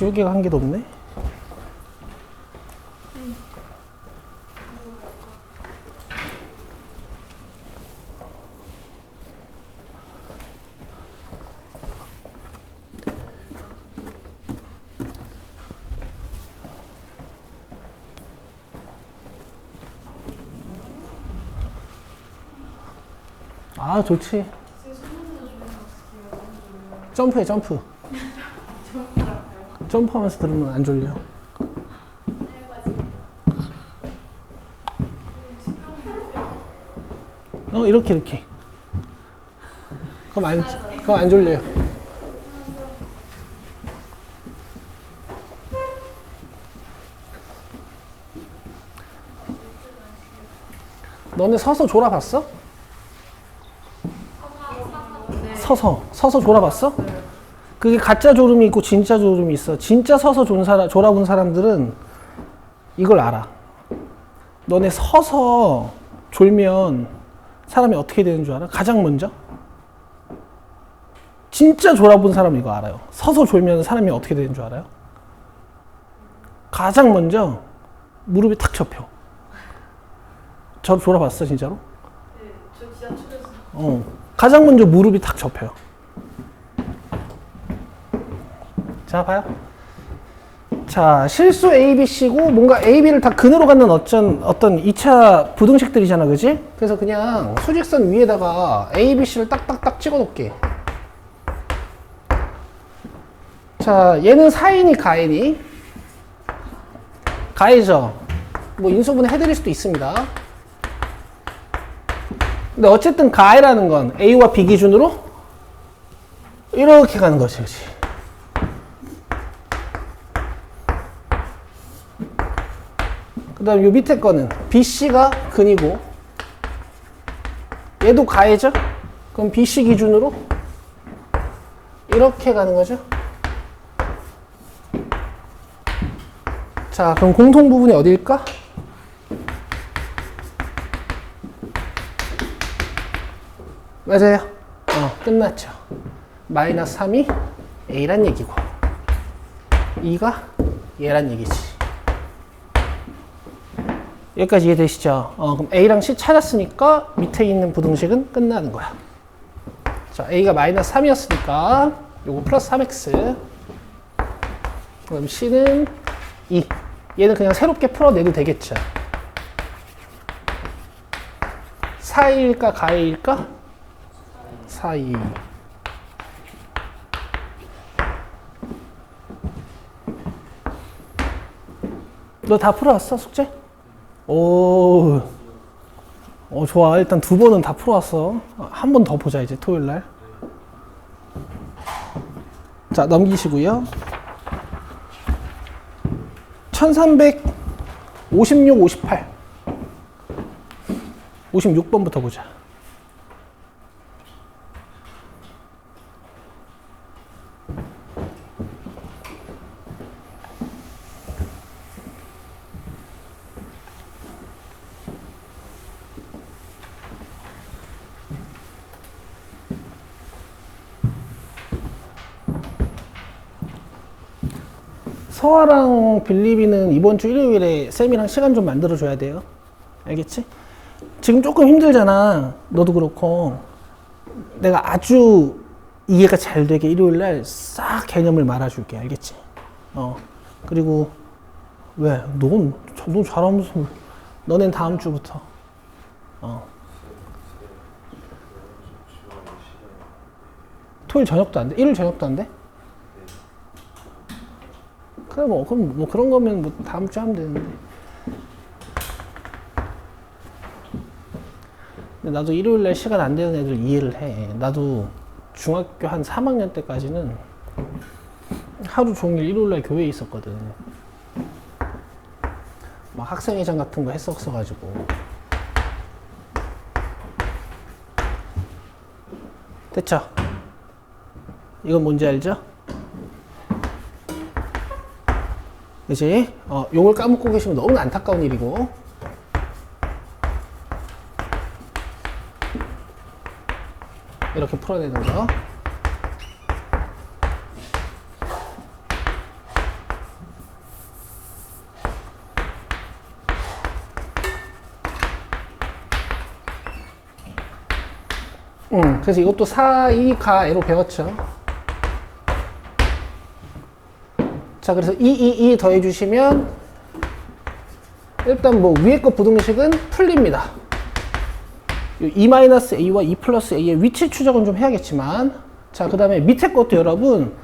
[SPEAKER 1] 지우개가 한 개도 없네. 아, 좋지. 점프해, 점프. 점프하면서 들으면 안 졸려. 이렇게. 그럼 안 졸려요. 너네 서서 졸아봤어? 서서 졸아봤어? 그게 가짜 졸음이 있고 진짜 졸음이 있어. 진짜 서서 졸아본 사람들은 이걸 알아. 너네 서서 졸면 사람이 어떻게 되는 줄 알아? 가장 먼저? 진짜 졸아본 사람은 이거 알아요. 서서 졸면 사람이 어떻게 되는 줄 알아요? 가장 먼저 무릎이 탁 접혀. 저 졸아봤어, 진짜로?
[SPEAKER 2] 네, 저 지하철에서.
[SPEAKER 1] 가장 먼저 무릎이 탁 접혀요. 자, 봐요. 자, 실수 A, B, C고 뭔가 A, B를 다 근으로 갖는 어떤 2차 부등식들이잖아, 그지? 그래서 그냥 수직선 위에다가 A, B, C를 딱딱딱 찍어 놓을게. 자, 얘는 사인이 가인이? 가이죠. 뭐 인수분해 해드릴 수도 있습니다. 근데 어쨌든 가이라는 건 A와 B 기준으로 이렇게 가는 것이, 그렇지? 그 다음 요 밑에 거는 BC가 근이고 얘도 가해죠? 그럼 BC 기준으로 이렇게 가는 거죠? 자, 그럼 공통 부분이 어디일까? 맞아요. 끝났죠. 마이너스 3이 A란 얘기고 2가 얘란 얘기지. 여기까지 이해되시죠? 그럼 A랑 C 찾았으니까 밑에 있는 부등식은 끝나는 거야. 자, A가 마이너스 3이었으니까 요거 플러스 3x. 그럼 C는 2. 얘는 그냥 새롭게 풀어내도 되겠죠. 4일까 가일까? 4이. 너 다 풀어왔어, 숙제? 오, 좋아. 일단 2번은 다 풀어왔어. 한 번 더 보자, 이제 토요일 날. 자, 넘기시고요. 1356, 58. 56번부터 보자. 서아랑 빌리비는 이번 주 일요일에 쌤이랑 시간 좀 만들어줘야 돼요. 알겠지? 지금 조금 힘들잖아. 너도 그렇고. 내가 아주 이해가 잘 되게 일요일날 싹 개념을 말아줄게. 알겠지? 그리고 왜? 넌 잘하면서 너넨 다음 주부터. 토요일 저녁도 안 돼? 일요일 저녁도 안 돼? 그래 그럼 그런 거면 다음 주 하면 되는데. 근데 나도 일요일 날 시간 안 되는 애들 이해를 해. 나도 중학교 한 3학년 때까지는 하루 종일 일요일 날 교회에 있었거든. 막 학생회장 같은 거 했었어가지고. 됐죠? 이건 뭔지 알죠? 그치? 요걸 까먹고 계시면 너무 안타까운 일이고. 이렇게 풀어내는 거. 그래서 이것도 4, 2, 가로 배웠죠. 자, 그래서 2 더해주시면 일단 뭐 위에 거 부등식은 풀립니다. 2-a와 2 플러스 a의 위치 추적은 좀 해야겠지만, 자, 그 다음에 밑에 것도 여러분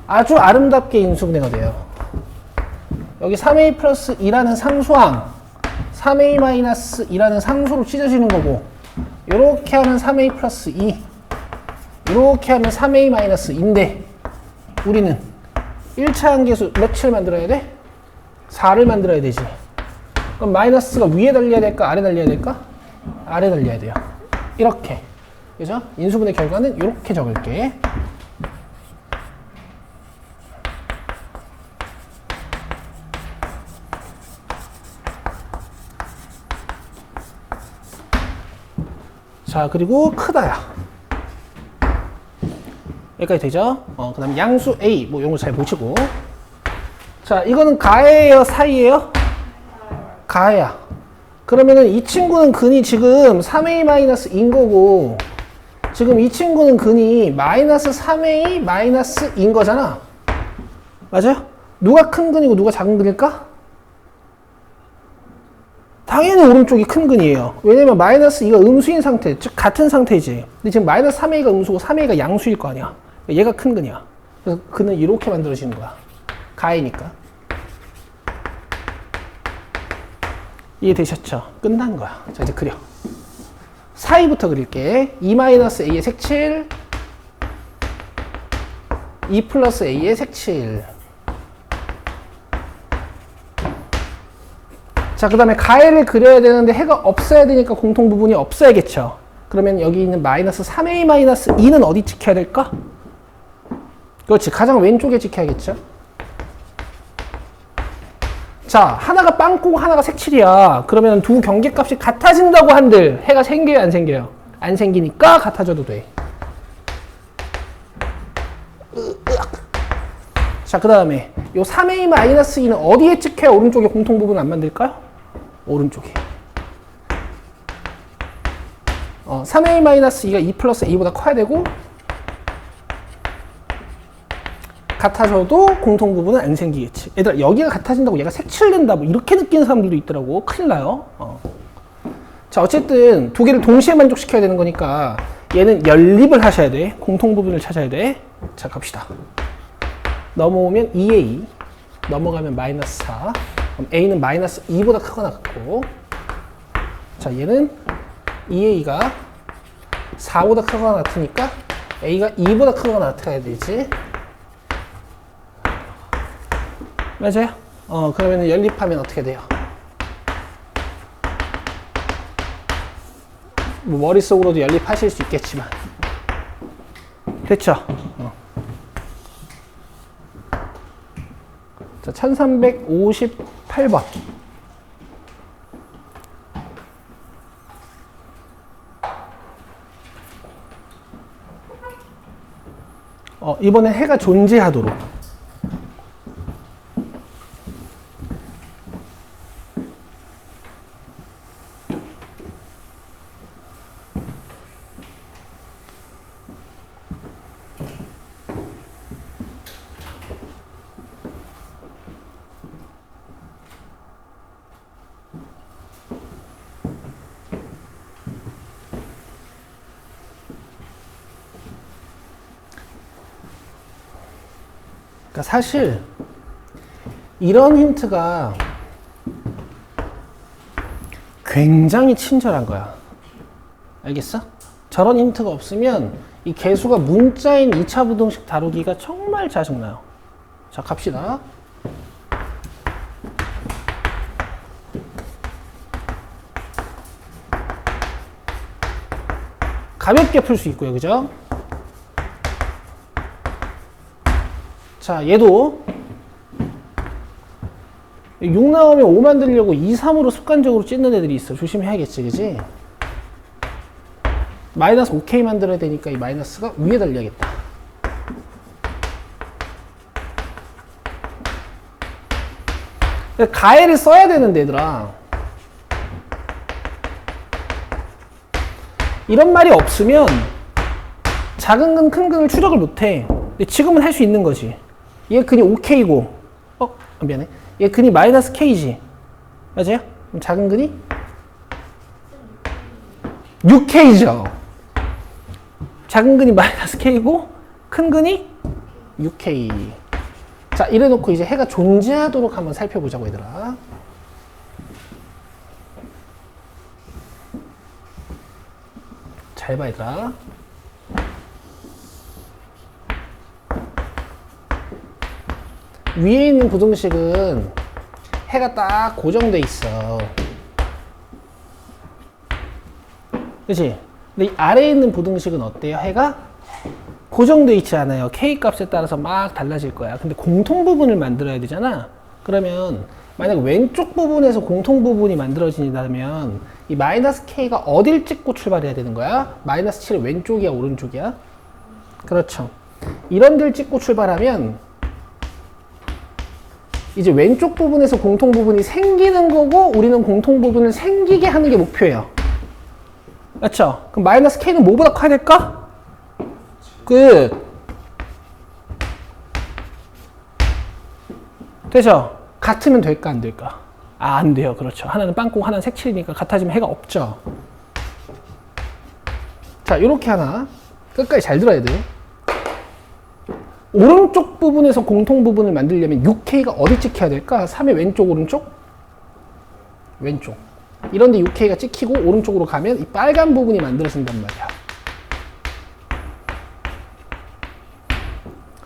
[SPEAKER 1] 아주 아름답게 인수분해가 돼요. 여기 3a 플러스 2라는 상수항, 3a 마이너스 2라는 상수로 찢어지는 거고, 이렇게 하면 3a 플러스 2, 이렇게 하면 3a 마이너스 2인데, 우리는 1차 함계수 몇을 만들어야 돼? 4를 만들어야 되지. 그럼 마이너스가 위에 달려야 될까? 아래 달려야 될까? 아래 달려야 돼요. 이렇게. 그죠? 인수분해 결과는 이렇게 적을게. 자, 그리고 크다야. 여기까지 되죠? 그 다음 양수 A, 뭐 이런 거 잘 보시고. 자, 이거는 가해예요? 사이예요? 가해야. 그러면은 이 친구는 근이 지금 3a-인 거고, 지금 이 친구는 근이 마이너스 3a-인 거잖아. 맞아요? 누가 큰 근이고 누가 작은 근일까? 당연히 오른쪽이 큰 근이에요. 왜냐면 마이너스 2가 음수인 상태, 즉 같은 상태지. 근데 지금 마이너스 3a가 음수고 3a가 양수일 거 아니야. 얘가 큰 근이야. 그래서 근은 이렇게 만들어지는 거야. 가해니까. 이해되셨죠? 끝난 거야. 자, 이제 그려. 사이부터 그릴게. 2-a의 색칠, 2 플러스 a의 색칠. 자, 그 다음에 가해를 그려야 되는데 해가 없어야 되니까 공통 부분이 없어야겠죠. 그러면 여기 있는 마이너스 3a-2는 어디 찍혀야 될까? 그렇지. 가장 왼쪽에 찍혀야겠죠. 자, 하나가 빵꾸고 하나가 색칠이야. 그러면 두 경계값이 같아진다고 한들 해가 생겨요, 안 생겨요? 안 생기니까 같아져도 돼. 자, 그 다음에 요 3a-2는 어디에 찍혀야 오른쪽에 공통부분 안 만들까요? 오른쪽에. 3a-2가 2 플러스 a보다 커야 되고 같아져도 공통부분은 안 생기겠지. 얘들아, 여기가 같아진다고 얘가 색칠된다 뭐 이렇게 느끼는 사람들도 있더라고. 큰일 나요. 자, 어쨌든 두 개를 동시에 만족시켜야 되는 거니까 얘는 연립을 하셔야 돼. 공통부분을 찾아야 돼. 자, 갑시다. 넘어오면 2a, 넘어가면 마이너스 4. 그럼 a는 마이너스 2보다 크거나 같고, 자, 얘는 2a가 4보다 크거나 같으니까 a가 2보다 크거나 같아야 되지. 맞아요? 그러면 연립하면 어떻게 돼요? 뭐 머릿속으로도 연립하실 수 있겠지만. 됐죠? 자, 1358번. 이번엔 해가 존재하도록. 그러니까 사실 이런 힌트가 굉장히 친절한 거야. 알겠어? 저런 힌트가 없으면 이 개수가 문자인 2차 부등식 다루기가 정말 짜증나요. 자, 갑시다. 가볍게 풀 수 있고요. 그죠? 자, 얘도 6 나오면 5 만들려고 2, 3으로 습관적으로 찢는 애들이 있어. 조심해야겠지, 그지? 마이너스 5K 만들어야 되니까 이 마이너스가 위에 달려야겠다. 가해를 써야 되는데, 얘들아. 이런 말이 없으면 작은 근, 큰 근을 추적을 못해. 근데 지금은 할 수 있는 거지. 얘 근이 5K고, 미안해. 얘 근이 마이너스 K지. 맞아요? 그럼 작은 근이 6K죠. 작은 근이 마이너스 K고, 큰 근이 6K. 자, 이래놓고 이제 해가 존재하도록 한번 살펴보자고, 얘들아. 잘 봐, 얘들아. 위에 있는 부등식은 해가 딱 고정돼 있어. 그치? 근데 이 아래에 있는 부등식은 어때요? 해가 고정돼 있지 않아요. K 값에 따라서 막 달라질 거야. 근데 공통 부분을 만들어야 되잖아. 그러면 만약 왼쪽 부분에서 공통 부분이 만들어진다면 이 마이너스 K가 어딜 찍고 출발해야 되는 거야? 마이너스 7은 왼쪽이야, 오른쪽이야? 그렇죠. 이런 데를 찍고 출발하면 이제 왼쪽 부분에서 공통 부분이 생기는 거고 우리는 공통 부분을 생기게 하는 게 목표예요. 맞죠? 그럼 마이너스 K는 뭐보다 커야 될까? 끝. 되죠? 같으면 될까 안 될까? 안 돼요. 그렇죠. 하나는 빵꾸 하나는 색칠이니까 같아지면 해가 없죠. 자, 이렇게 하나 끝까지 잘 들어야 돼. 오른쪽 부분에서 공통 부분을 만들려면 6K가 어디 찍혀야 될까? 3의 왼쪽, 오른쪽? 왼쪽. 이런데 6K가 찍히고 오른쪽으로 가면 이 빨간 부분이 만들어진단 말이야.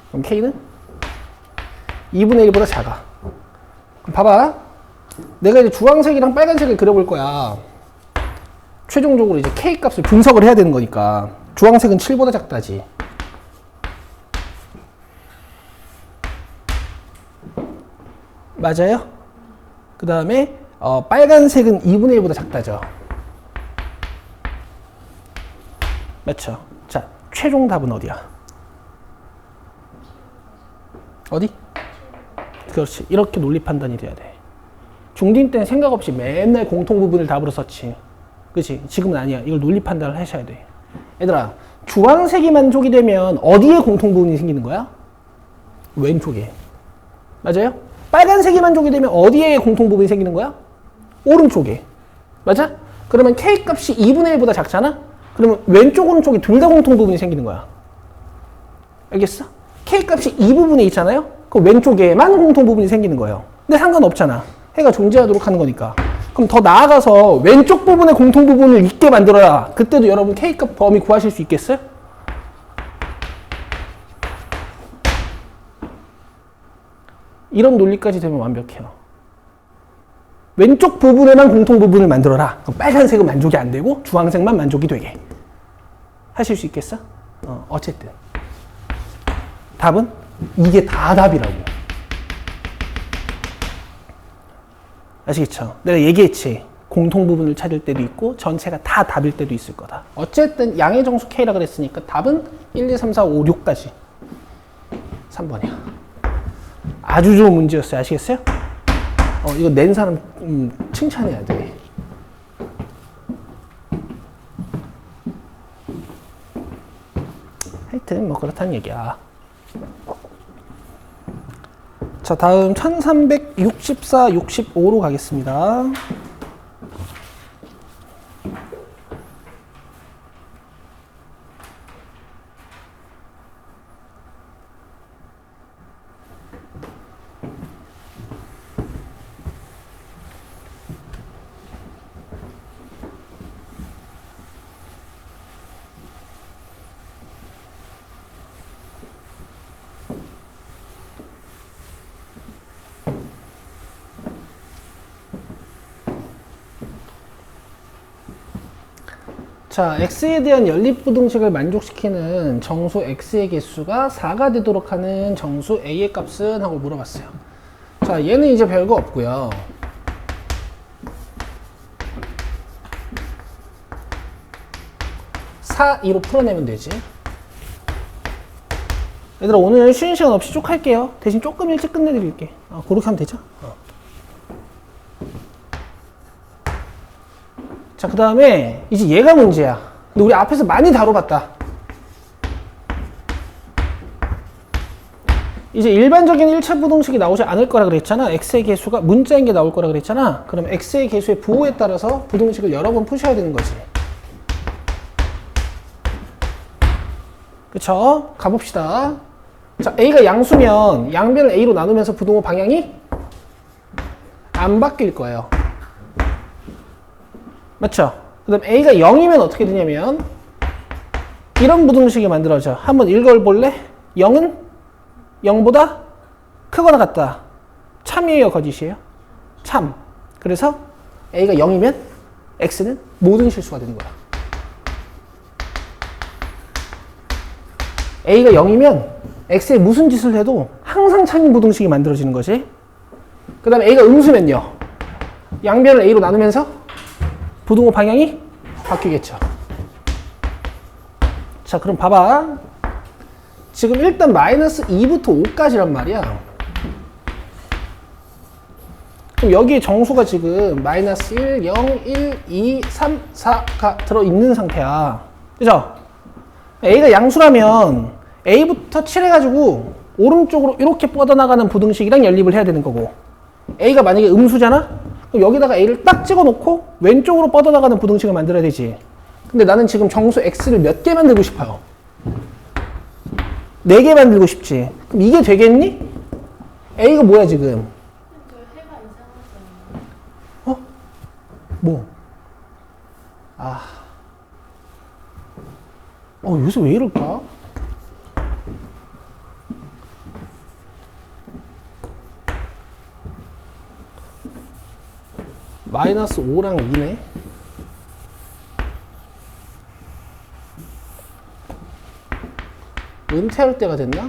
[SPEAKER 1] 그럼 K는 2분의 1보다 작아. 그럼 봐봐. 내가 이제 주황색이랑 빨간색을 그려볼 거야. 최종적으로 이제 K 값을 분석을 해야 되는 거니까. 주황색은 7보다 작다지. 맞아요? 그 다음에 빨간색은 2분의 1보다 작다죠. 맞죠? 자, 최종 답은 어디야? 어디? 그렇지. 이렇게 논리 판단이 돼야 돼. 중딩 때는 생각 없이 맨날 공통 부분을 답으로 썼지. 그치? 지금은 아니야. 이걸 논리 판단을 하셔야 돼. 얘들아, 주황색이 만족이 되면 어디에 공통 부분이 생기는 거야? 왼쪽에. 맞아요? 빨간색이 만족이 되면 어디에 공통 부분이 생기는 거야? 오른쪽에. 맞아? 그러면 K 값이 2분의 1보다 작잖아? 그러면 왼쪽, 오른쪽에 둘 다 공통 부분이 생기는 거야. 알겠어? K 값이 이 부분에 있잖아요? 그 왼쪽에만 공통 부분이 생기는 거예요. 근데 상관없잖아. 해가 존재하도록 하는 거니까. 그럼 더 나아가서 왼쪽 부분에 공통 부분을 있게 만들어야 그때도 여러분 K값 범위 구하실 수 있겠어요? 이런 논리까지 되면 완벽해요. 왼쪽 부분에만 공통 부분을 만들어라. 그럼 빨간색은 만족이 안 되고 주황색만 만족이 되게. 하실 수 있겠어? 어쨌든. 답은 이게 다 답이라고. 아시겠죠? 내가 얘기했지. 공통 부분을 찾을 때도 있고 전체가 다 답일 때도 있을 거다. 어쨌든 양의 정수 K라 그랬으니까 답은 1, 2, 3, 4, 5, 6까지. 3번이야. 아주 좋은 문제였어요. 아시겠어요? 이거 낸 사람 칭찬해야 돼. 하여튼 뭐 그렇다는 얘기야. 자, 다음 1364, 65로 가겠습니다. 자, x에 대한 연립부등식을 만족시키는 정수 x의 개수가 4가 되도록 하는 정수 a의 값은? 하고 물어봤어요. 자, 얘는 이제 별거 없고요. 4, 2로 풀어내면 되지. 얘들아, 오늘 쉬는 시간 없이 쭉 할게요. 대신 조금 일찍 끝내드릴게. 그렇게 하면 되죠? 자, 그 다음에 이제 얘가 문제야. 근데 우리 앞에서 많이 다뤄봤다. 이제 일반적인 1차 부등식이 나오지 않을 거라 그랬잖아. x의 개수가 문자인 게 나올 거라 그랬잖아. 그럼 x의 개수의 부호에 따라서 부등식을 여러 번 푸셔야 되는 거지. 그쵸? 가봅시다. 자, a가 양수면 양변을 a로 나누면서 부등호 방향이 안 바뀔 거예요. 맞죠? 그 다음 a가 0이면 어떻게 되냐면 이런 부등식이 만들어져. 한번 읽어볼래? 0은 0보다 크거나 같다. 참이에요, 거짓이에요? 참. 그래서 a가 0이면 x는 모든 실수가 되는 거야. a가 0이면 x에 무슨 짓을 해도 항상 참인 부등식이 만들어지는 거지. 그 다음에 a가 음수면요. 양변을 a로 나누면서 부등호 방향이 바뀌겠죠. 자, 그럼 봐봐. 지금 일단 마이너스 2부터 5까지란 말이야. 그럼 여기에 정수가 지금 마이너스 1, 0, 1, 2, 3, 4가 들어있는 상태야. 그죠? a가 양수라면 a부터 칠해가지고 오른쪽으로 이렇게 뻗어나가는 부등식이랑 연립을 해야 되는 거고, a가 만약에 음수잖아? 그럼 여기다가 a를 딱 찍어놓고 왼쪽으로 뻗어나가는 부등식을 만들어야 되지. 근데 나는 지금 정수 x를 몇 개 만들고 싶어요? 4개 만들고 싶지. 그럼 이게 되겠니? a가 뭐야 지금?
[SPEAKER 2] 해가 이상하잖아요.
[SPEAKER 1] 뭐? 요새 왜 이럴까? 마이너스 5랑 2네. 은퇴할 때가 됐나?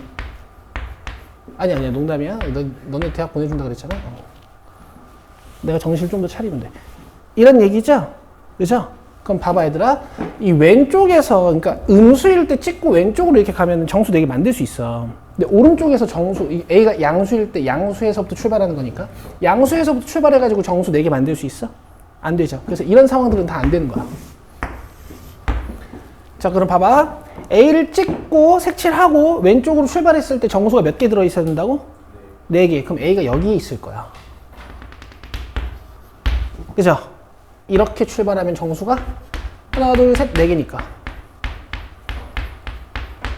[SPEAKER 1] 아니야, 농담이야. 너네 대학 보내준다 그랬잖아. 내가 정신을 좀 더 차리면 돼. 이런 얘기죠? 그죠? 그럼 봐봐 얘들아. 이 왼쪽에서 그러니까 음수일 때 찍고 왼쪽으로 이렇게 가면 정수 4개 만들 수 있어. 근데 오른쪽에서 정수, 이 A가 양수일 때 양수에서부터 출발하는 거니까 양수에서부터 출발해가지고 정수 4개 만들 수 있어? 안 되죠. 그래서 이런 상황들은 다 안 되는 거야. 자, 그럼 봐봐. A를 찍고 색칠하고 왼쪽으로 출발했을 때 정수가 몇 개 들어있어야 된다고? 4개. 그럼 A가 여기에 있을 거야. 그죠? 이렇게 출발하면 정수가 하나, 둘, 셋, 4개니까.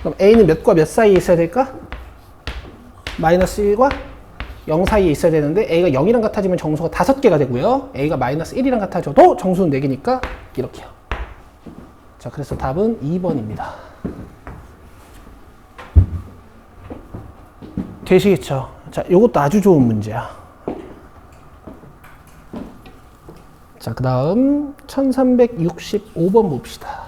[SPEAKER 1] 그럼 A는 몇과 몇 사이에 있어야 될까? 마이너스 1과 0 사이에 있어야 되는데 A가 0이랑 같아지면 정수가 5개가 되고요. A가 마이너스 1이랑 같아져도 정수는 4개니까 이렇게요. 자, 그래서 답은 2번입니다. 되시겠죠? 자, 요것도 아주 좋은 문제야. 자, 그 다음 1365번 봅시다.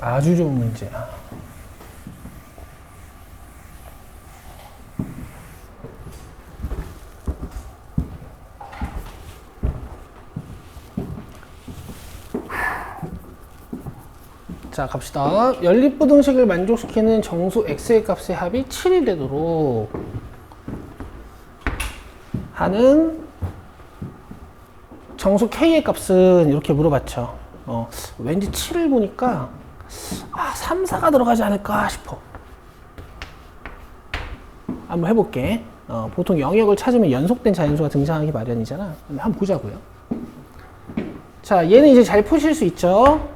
[SPEAKER 1] 아주 좋은 문제야. 자, 갑시다. 연립부등식을 만족시키는 정수 x의 값의 합이 7이 되도록 하는 정수 k의 값은 이렇게 물어봤죠. 왠지 7을 보니까 3, 4가 들어가지 않을까 싶어. 한번 해볼게. 보통 영역을 찾으면 연속된 자연수가 등장하기 마련이잖아. 한번 보자고요. 자, 얘는 이제 잘 푸실 수 있죠.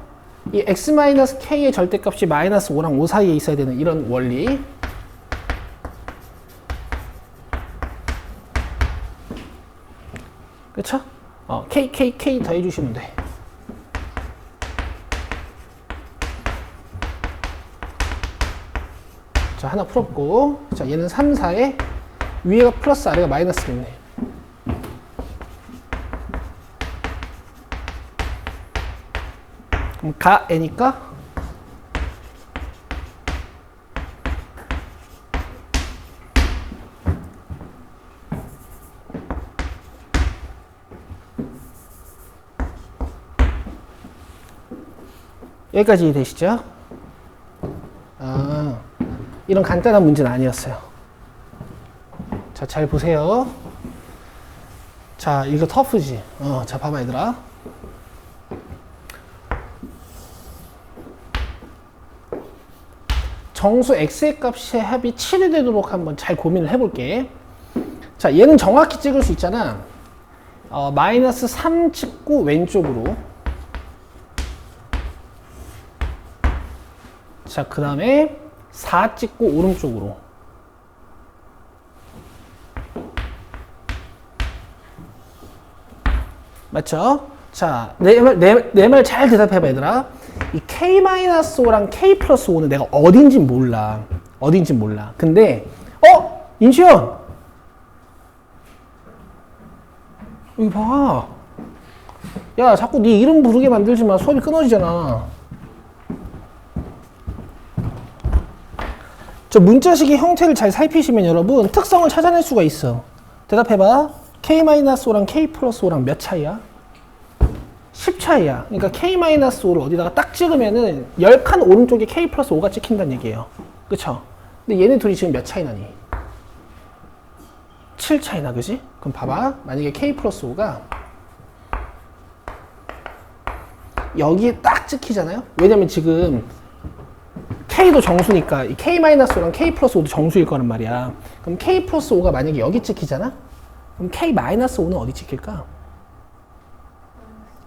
[SPEAKER 1] 이 x-k의 절대값이 마이너스 5랑 5 사이에 있어야 되는 이런 원리. 그쵸? k 더해주시면 돼. 자, 하나 풀었고. 자, 얘는 3, 4에 위에가 플러스 아래가 마이너스겠네. 그럼 가 n이니까 여기까지 되시죠? 이런 간단한 문제는 아니었어요. 자, 잘 보세요. 자, 이거 터프지? 자, 봐봐 얘들아. 정수 x의 값의 합이 7이 되도록 한번 잘 고민을 해볼게. 자, 얘는 정확히 찍을 수 있잖아. 마이너스 3 찍고 왼쪽으로. 자, 그 다음에 4 찍고 오른쪽으로. 맞죠? 자, 내 말 잘 대답해봐 얘들아. 이 k-5랑 k 플러스 5는 내가 어딘진 몰라. 근데 인치현 여기 봐. 야, 자꾸 네 이름 부르게 만들지 마. 수업이 끊어지잖아. 저 문자식의 형태를 잘 살피시면 여러분 특성을 찾아낼 수가 있어. 대답해봐. k-5랑 k 플러스 5랑 몇 차이야? 10 차이야. 그러니까 k-5를 어디다가 딱 찍으면은 10칸 오른쪽에 k 플러스 5가 찍힌다는 얘기예요. 그쵸? 근데 얘네 둘이 지금 몇 차이 나니? 7 차이 나, 그지? 그럼 봐봐. 만약에 k 플러스 5가 여기에 딱 찍히잖아요? 왜냐면 지금 k도 정수니까 이 k-5랑 k 플러스 5도 정수일 거란 말이야. 그럼 k 플러스 5가 만약에 여기 찍히잖아? 그럼 k-5는 어디 찍힐까?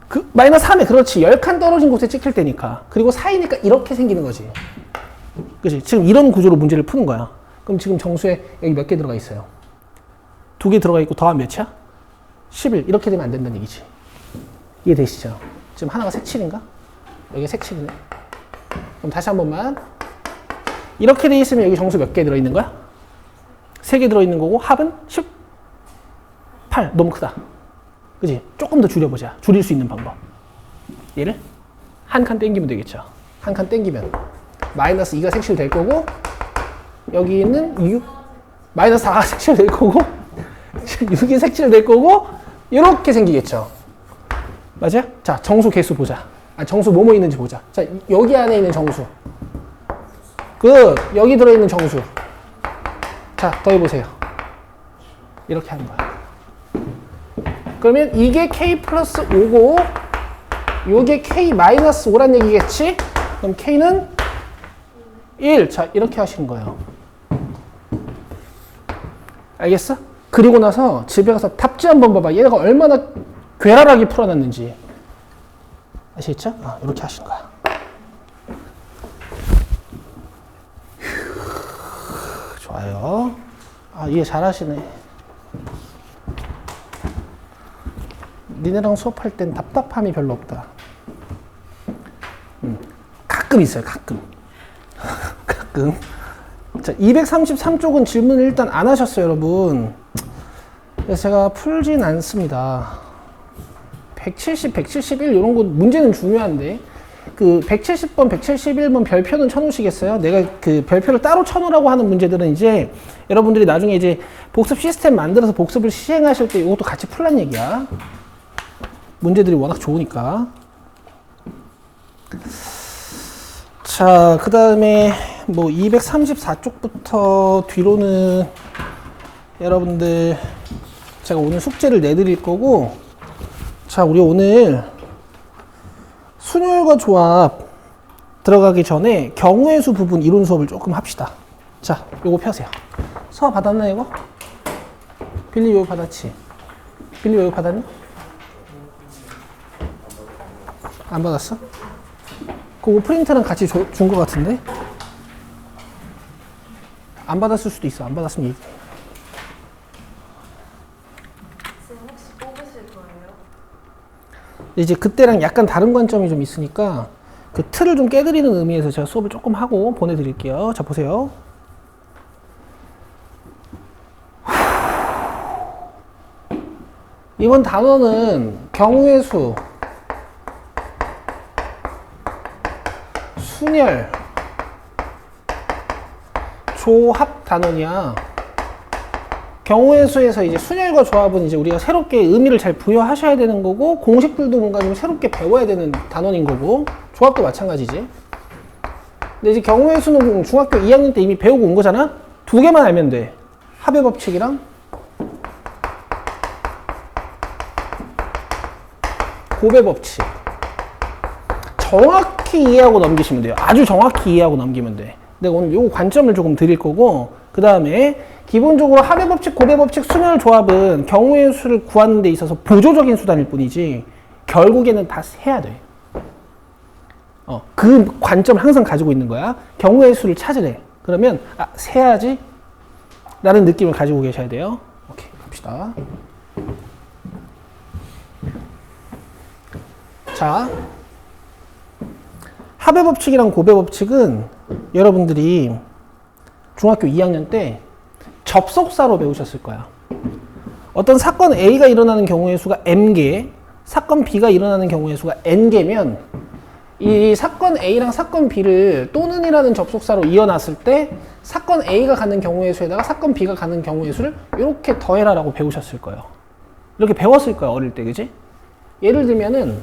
[SPEAKER 1] 그 마이너스 3에 그렇지. 10칸 떨어진 곳에 찍힐 때니까. 그리고 4이니까 이렇게 생기는 거지. 그치? 지금 이런 구조로 문제를 푸는 거야. 그럼 지금 정수에 여기 몇 개 들어가 있어요? 2개 들어가 있고 더하면 몇이야? 11. 이렇게 되면 안 된다는 얘기지. 이해되시죠? 지금 하나가 색칠인가? 여기 색칠이네. 그럼 다시 한 번만. 이렇게 돼 있으면 여기 정수 몇 개 들어있는 거야? 3개 들어있는 거고 합은 18. 너무 크다. 그지? 조금 더 줄여보자. 줄일 수 있는 방법. 얘를 한 칸 땡기면 되겠죠. 한 칸 땡기면 마이너스 2가 색칠될 거고 여기 있는 6 마이너스 4가 색칠될 거고 6이 색칠될 거고 이렇게 생기겠죠. 맞아요? 자, 정수 개수 보자. 정수 뭐뭐 있는지 보자. 자, 여기 안에 있는 정수. 여기 들어있는 정수. 자, 더해보세요. 이렇게 하는 거야. 그러면 이게 K 플러스 5고 요게 K 마이너스 5란 얘기겠지? 그럼 K는 1. 자, 이렇게 하시는 거예요. 알겠어? 그리고 나서 집에 가서 답지 한번 봐봐. 얘가 얼마나 괴랄하게 풀어놨는지. 아시겠죠? 이렇게 하시는 거야. 좋아요. 이해 잘하시네. 니네랑 수업할 땐 답답함이 별로 없다. 가끔 있어요, 가끔. 가끔. 자, 233쪽은 질문을 일단 안 하셨어요, 여러분. 그래서 제가 풀진 않습니다. 170, 171 이런 거 문제는 중요한데 그 170번, 171번 별표는 쳐놓으시겠어요? 내가 그 별표를 따로 쳐놓으라고 하는 문제들은 이제 여러분들이 나중에 이제 복습 시스템 만들어서 복습을 시행하실 때 이것도 같이 풀란 얘기야. 문제들이 워낙 좋으니까. 자, 그 다음에 뭐 234쪽부터 뒤로는 여러분들 제가 오늘 숙제를 내드릴 거고, 자, 우리 오늘 순열과 조합 들어가기 전에 경우의 수 부분 이론 수업을 조금 합시다. 자, 요거 펴세요. 수업 받았나 이거? 빌리 요거 받았지? 빌리 요거 받았니? 안 받았어? 그거 프린트랑 같이 준 거 같은데? 안 받았을 수도 있어. 안 받았으면 얘기해.
[SPEAKER 2] 선생님 혹시 뽑으실 거예요?
[SPEAKER 1] 이제 그때랑 약간 다른 관점이 좀 있으니까 그 틀을 좀 깨드리는 의미에서 제가 수업을 조금 하고 보내드릴게요. 자, 보세요. 이번 단원은 경우의 수, 순열, 조합 단원이야. 경우의 수에서 이제 순열과 조합은 이제 우리가 새롭게 의미를 잘 부여하셔야 되는 거고, 공식들도 뭔가 좀 새롭게 배워야 되는 단원인 거고, 조합도 마찬가지지. 근데 이제 경우의 수는 중학교 2학년 때 이미 배우고 온 거잖아? 두 개만 알면 돼. 합의 법칙이랑 곱의 법칙. 정확히 이해하고 넘기시면 돼요. 아주 정확히 이해하고 넘기면 돼. 내가 오늘 요 관점을 조금 드릴 거고, 그 다음에 기본적으로 합의 법칙, 곱의 법칙, 순열 조합은 경우의 수를 구하는 데 있어서 보조적인 수단일 뿐이지 결국에는 다 해야 돼. 그 관점을 항상 가지고 있는 거야. 경우의 수를 찾으래. 그러면 세야지 라는 느낌을 가지고 계셔야 돼요. 오케이, 갑시다. 자, 합의 법칙이랑 곱의 법칙은 여러분들이 중학교 2학년 때 접속사로 배우셨을 거야. 어떤 사건 A가 일어나는 경우의 수가 M개, 사건 B가 일어나는 경우의 수가 N개면 이 사건 A랑 사건 B를 또는이라는 접속사로 이어놨을 때 사건 A가 가는 경우의 수에다가 사건 B가 가는 경우의 수를 이렇게 더해라라고 배우셨을 거예요. 이렇게 배웠을 거야, 어릴 때, 그지? 예를 들면은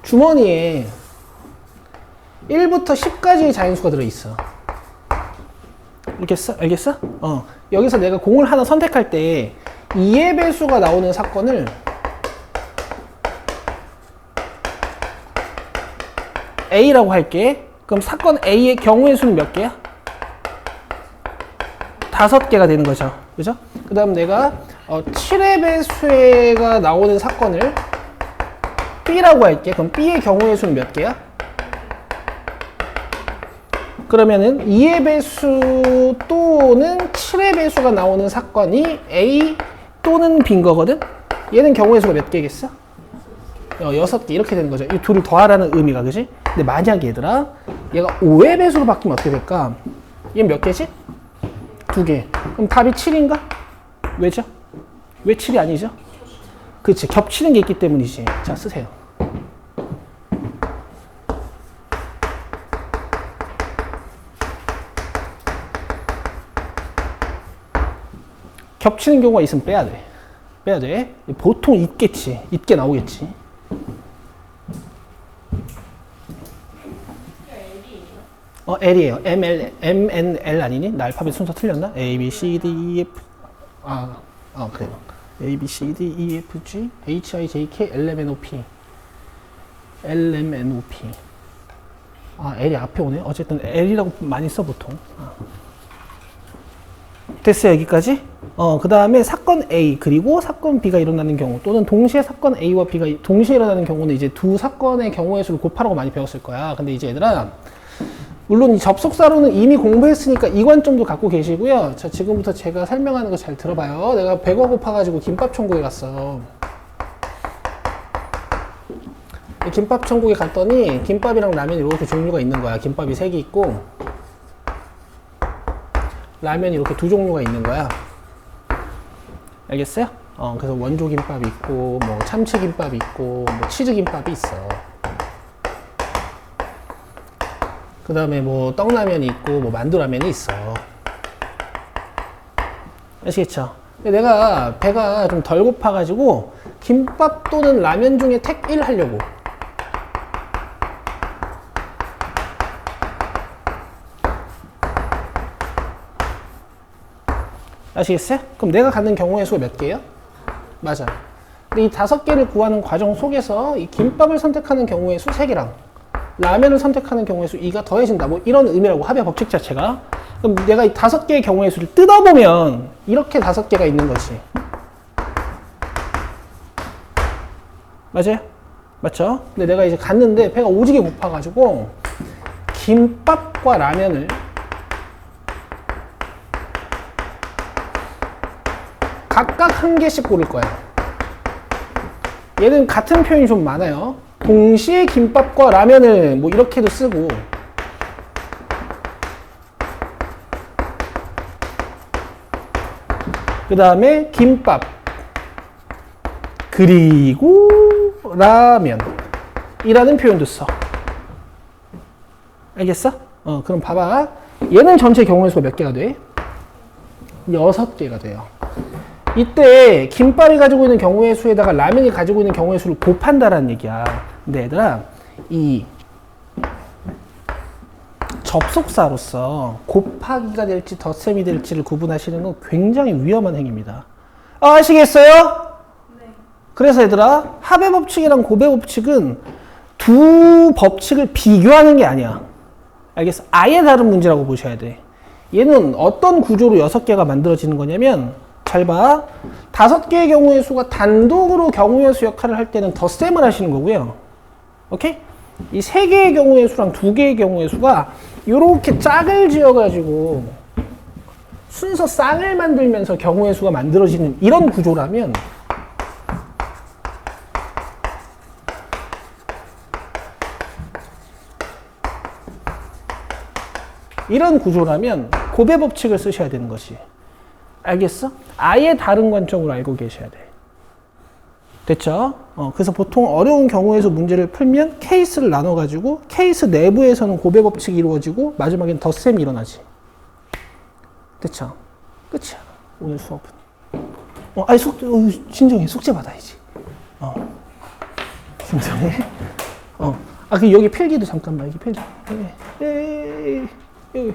[SPEAKER 1] 주머니에 1부터 10까지의 자연수가 들어있어. 알겠어? 알겠어? 여기서 내가 공을 하나 선택할 때 2의 배수가 나오는 사건을 A라고 할게. 그럼 사건 A의 경우의 수는 몇 개야? 5개가 되는 거죠. 그죠? 그 다음 내가 7의 배수가 나오는 사건을 B라고 할게. 그럼 B의 경우의 수는 몇 개야? 그러면은 2의 배수 또는 7의 배수가 나오는 사건이 A 또는 B인 거거든? 얘는 경우의 수가 몇 개겠어? 6개 이렇게 되는 거죠. 이 둘을 더하라는 의미가, 그지? 근데 만약에 얘들아, 얘가 5의 배수로 바뀌면 어떻게 될까? 얘는 몇 개지? 2개. 그럼 답이 7인가? 왜죠? 왜 7이 아니죠? 그렇지. 겹치는 게 있기 때문이지. 자, 쓰세요. 겹치는 경우가 있으면 빼야 돼. 빼야 돼. 보통 있겠지. 있게 나오겠지. L이에요. M, N, L 아니니? 나 알파벳 순서 틀렸나? A, B, C, D, E, F. 그래요. A, B, C, D, E, F, G, H, I, J, K, L, M, N, O, P. L, M, N, O, P. L이 앞에 오네. 어쨌든 L이라고 많이 써, 보통. 됐어요, 여기까지? 그 다음에 사건 A, 그리고 사건 B가 일어나는 경우, 또는 동시에 사건 A와 B가 동시에 일어나는 경우는 이제 두 사건의 경우의 수를 곱하라고 많이 배웠을 거야. 근데 이제 얘들아, 물론 이 접속사로는 이미 공부했으니까 이 관점도 갖고 계시고요. 자, 지금부터 제가 설명하는 거 잘 들어봐요. 내가 100원 고파가지고 김밥 천국에 갔어. 김밥 천국에 갔더니 김밥이랑 라면이 이렇게 종류가 있는 거야. 김밥이 3개 있고 라면이 이렇게 2종류가 있는 거야. 알겠어요? 그래서 원조 김밥이 있고 뭐 참치 김밥이 있고 뭐 치즈 김밥이 있어. 그 다음에 뭐 떡라면이 있고 뭐 만두라면이 있어. 아시겠죠? 내가 배가 좀 덜 고파가지고 김밥 또는 라면 중에 택 1 하려고. 아시겠어요? 그럼 내가 갖는 경우의 수가 몇 개예요? 맞아. 근데 이 5개를 구하는 과정 속에서 이 김밥을 선택하는 경우의 수 3개랑 라면을 선택하는 경우의 수 2가 더해진다. 뭐 이런 의미라고, 합의 법칙 자체가. 그럼 내가 이 5개의 경우의 수를 뜯어보면 이렇게 5개가 있는 거지. 맞아요? 맞죠? 근데 내가 이제 갔는데 배가 오지게 고파가지고 김밥과 라면을 각각 1개씩 고를 거야. 얘는 같은 표현이 좀 많아요. 동시에 김밥과 라면을 뭐 이렇게도 쓰고, 그 다음에 김밥 그리고 라면 이라는 표현도 써. 알겠어? 그럼 봐봐. 얘는 전체 경우의 수가 몇 개가 돼? 6개가 돼요. 이때 김밥이 가지고 있는 경우의 수에다가 라면이 가지고 있는 경우의 수를 곱한다라는 얘기야. 근데 얘들아, 이 접속사로서 곱하기가 될지 덧셈이 될지를 구분하시는 건 굉장히 위험한 행위입니다. 아시겠어요?
[SPEAKER 2] 네.
[SPEAKER 1] 그래서 얘들아, 합의 법칙이랑 곱의 법칙은 두 법칙을 비교하는 게 아니야. 알겠어? 아예 다른 문제라고 보셔야 돼. 얘는 어떤 구조로 6개가 만들어지는 거냐면, 잘 봐. 5개의 경우의 수가 단독으로 경우의 수 역할을 할 때는 덧셈을 하시는 거고요. 오케이? 이 3개의 경우의 수랑 2개의 경우의 수가 이렇게 짝을 지어가지고 순서 쌍을 만들면서 경우의 수가 만들어지는 이런 구조라면 곱의 법칙을 쓰셔야 되는 것이. 알겠어? 아예 다른 관점으로 알고 계셔야 돼. 됐죠? 그래서 보통 어려운 경우에서 문제를 풀면 케이스를 나눠가지고 케이스 내부에서는 곱의 법칙이 이루어지고 마지막엔 덧셈이 일어나지. 됐죠? 끝이야. 오늘 수업은. 진정해. 숙제 받아야지. 진정해. 그 여기 필기도 잠깐만. 여기 필기. 여기.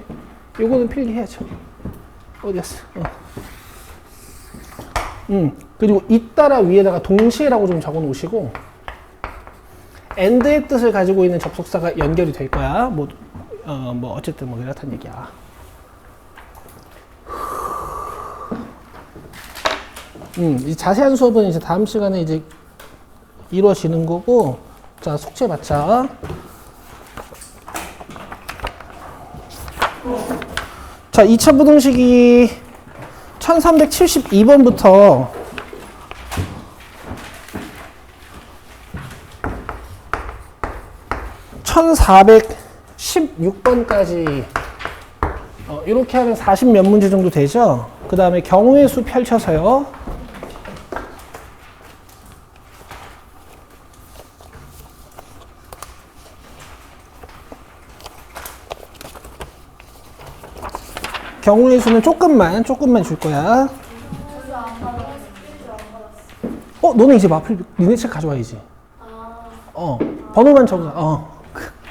[SPEAKER 1] 요거는 필기해야죠. 어디였어? 그리고 잇따라 위에다가 동시에라고 좀 적어 놓으시고, and의 뜻을 가지고 있는 접속사가 연결이 될 거야. 어쨌든 뭐 그렇다는 얘기야. 이 자세한 수업은 이제 다음 시간에 이제 이루어지는 거고, 자, 숙제 받자. 자, 2차 부등식이 1372번부터 1416번까지 이렇게 하면 40몇 문제 정도 되죠? 그 그 다음에 경우의 수 펼쳐서요. 경우의 수는 조금만 줄 거야. 너네 이제 마플, 니네 책 가져와야지. 번호만 적어.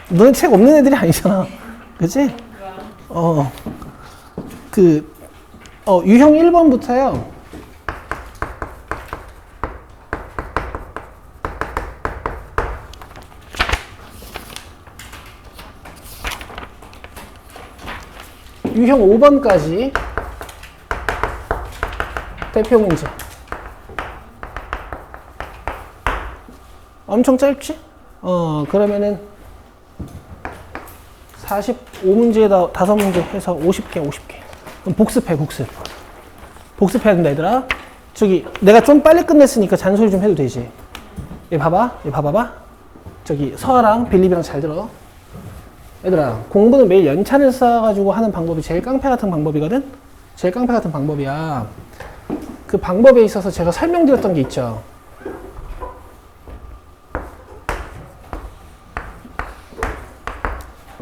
[SPEAKER 1] 너네 책 없는 애들이 아니잖아. 그치? 유형 1번부터요. 유형 5번까지 대표 문제. 엄청 짧지? 그러면은 45문제에다 5문제 해서 50개. 그럼 복습해. 복습해야 된다, 얘들아. 저기, 내가 좀 빨리 끝냈으니까 잔소리 좀 해도 되지. 얘 봐봐. 저기, 서아랑 빌립이랑 잘 들어. 얘들아, 공부는 매일 연찬을 쌓아가지고 하는 방법이 제일 깡패 같은 방법이거든? 제일 깡패 같은 방법이야. 그 방법에 있어서 제가 설명드렸던 게 있죠.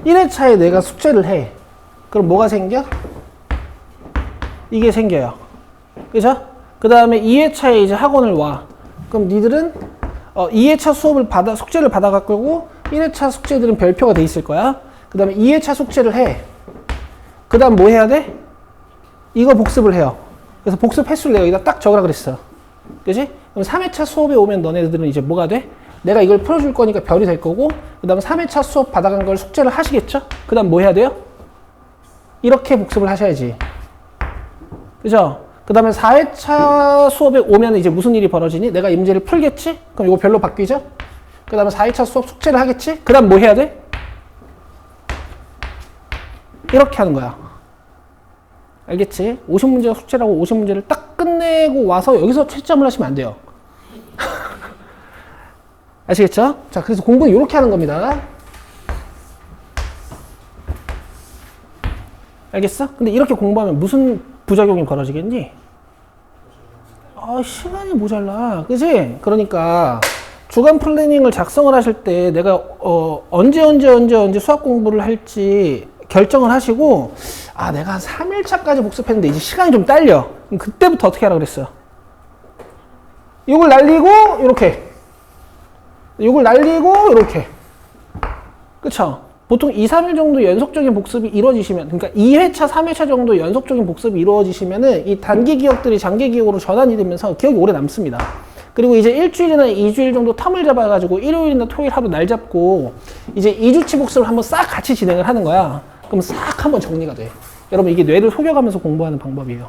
[SPEAKER 1] (1회차에) 내가 숙제를 해. 그럼 뭐가 생겨? 이게 생겨요. 그죠? 그 다음에 2회차에 이제 학원을 와. 그럼 니들은 2회차 숙제를 받아갖고 1회차 숙제들은 별표가 돼 있을 거야. 그 다음에 2회차 숙제를 해. 그 다음 뭐 해야 돼? 이거 복습을 해요. 그래서 복습 횟수를 내가 여기다 딱 적으라 그랬어. 그지? 그럼 3회차 수업에 오면 너네들은 이제 뭐가 돼? 내가 이걸 풀어줄 거니까 별이 될 거고, 그 다음에 3회차 수업 받아간 걸 숙제를 하시겠죠? 그 다음 뭐 해야 돼요? 이렇게 복습을 하셔야지. 그죠? 그 다음에 4회차 수업에 오면 이제 무슨 일이 벌어지니? 내가 이 문제를 풀겠지? 그럼 이거 별로 바뀌죠? 그 다음에 4회차 수업 숙제를 하겠지? 그 다음 뭐 해야 돼? 이렇게 하는 거야. 알겠지? 50문제가 숙제라고 50문제를 딱 끝내고 와서 여기서 채점을 하시면 안 돼요. 아시겠죠? 자, 그래서 공부는 이렇게 하는 겁니다. 알겠어? 근데 이렇게 공부하면 무슨 부작용이 벌어지겠니? 시간이 모자라. 그지? 그러니까 주간 플래닝을 작성을 하실 때 내가 언제 수학 공부를 할지 결정을 하시고, 내가 한 3일차까지 복습했는데 이제 시간이 좀 딸려. 그럼 그때부터 어떻게 하라 그랬어요? 이걸 날리고 이렇게. 이걸 날리고 이렇게. 그쵸? 보통 2, 3일 정도 연속적인 복습이 이루어지시면, 그러니까 2회차, 3회차 정도 연속적인 복습이 이루어지시면은 이 단기 기억들이 장기 기억으로 전환이 되면서 기억이 오래 남습니다. 그리고 이제 일주일이나 2주일 정도 텀을 잡아가지고 일요일이나 토요일 하루 날 잡고 이제 2주치 복습을 한번 싹 같이 진행을 하는 거야. 그럼 싹 한번 정리가 돼. 여러분, 이게 뇌를 속여가면서 공부하는 방법이에요.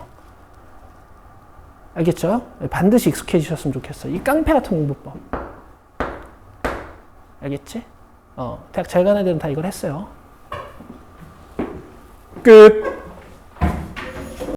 [SPEAKER 1] 알겠죠? 반드시 익숙해지셨으면 좋겠어. 이 깡패 같은 공부법. 알겠지? 대학 잘 가는 애들은 다 이걸 했어요. 끝.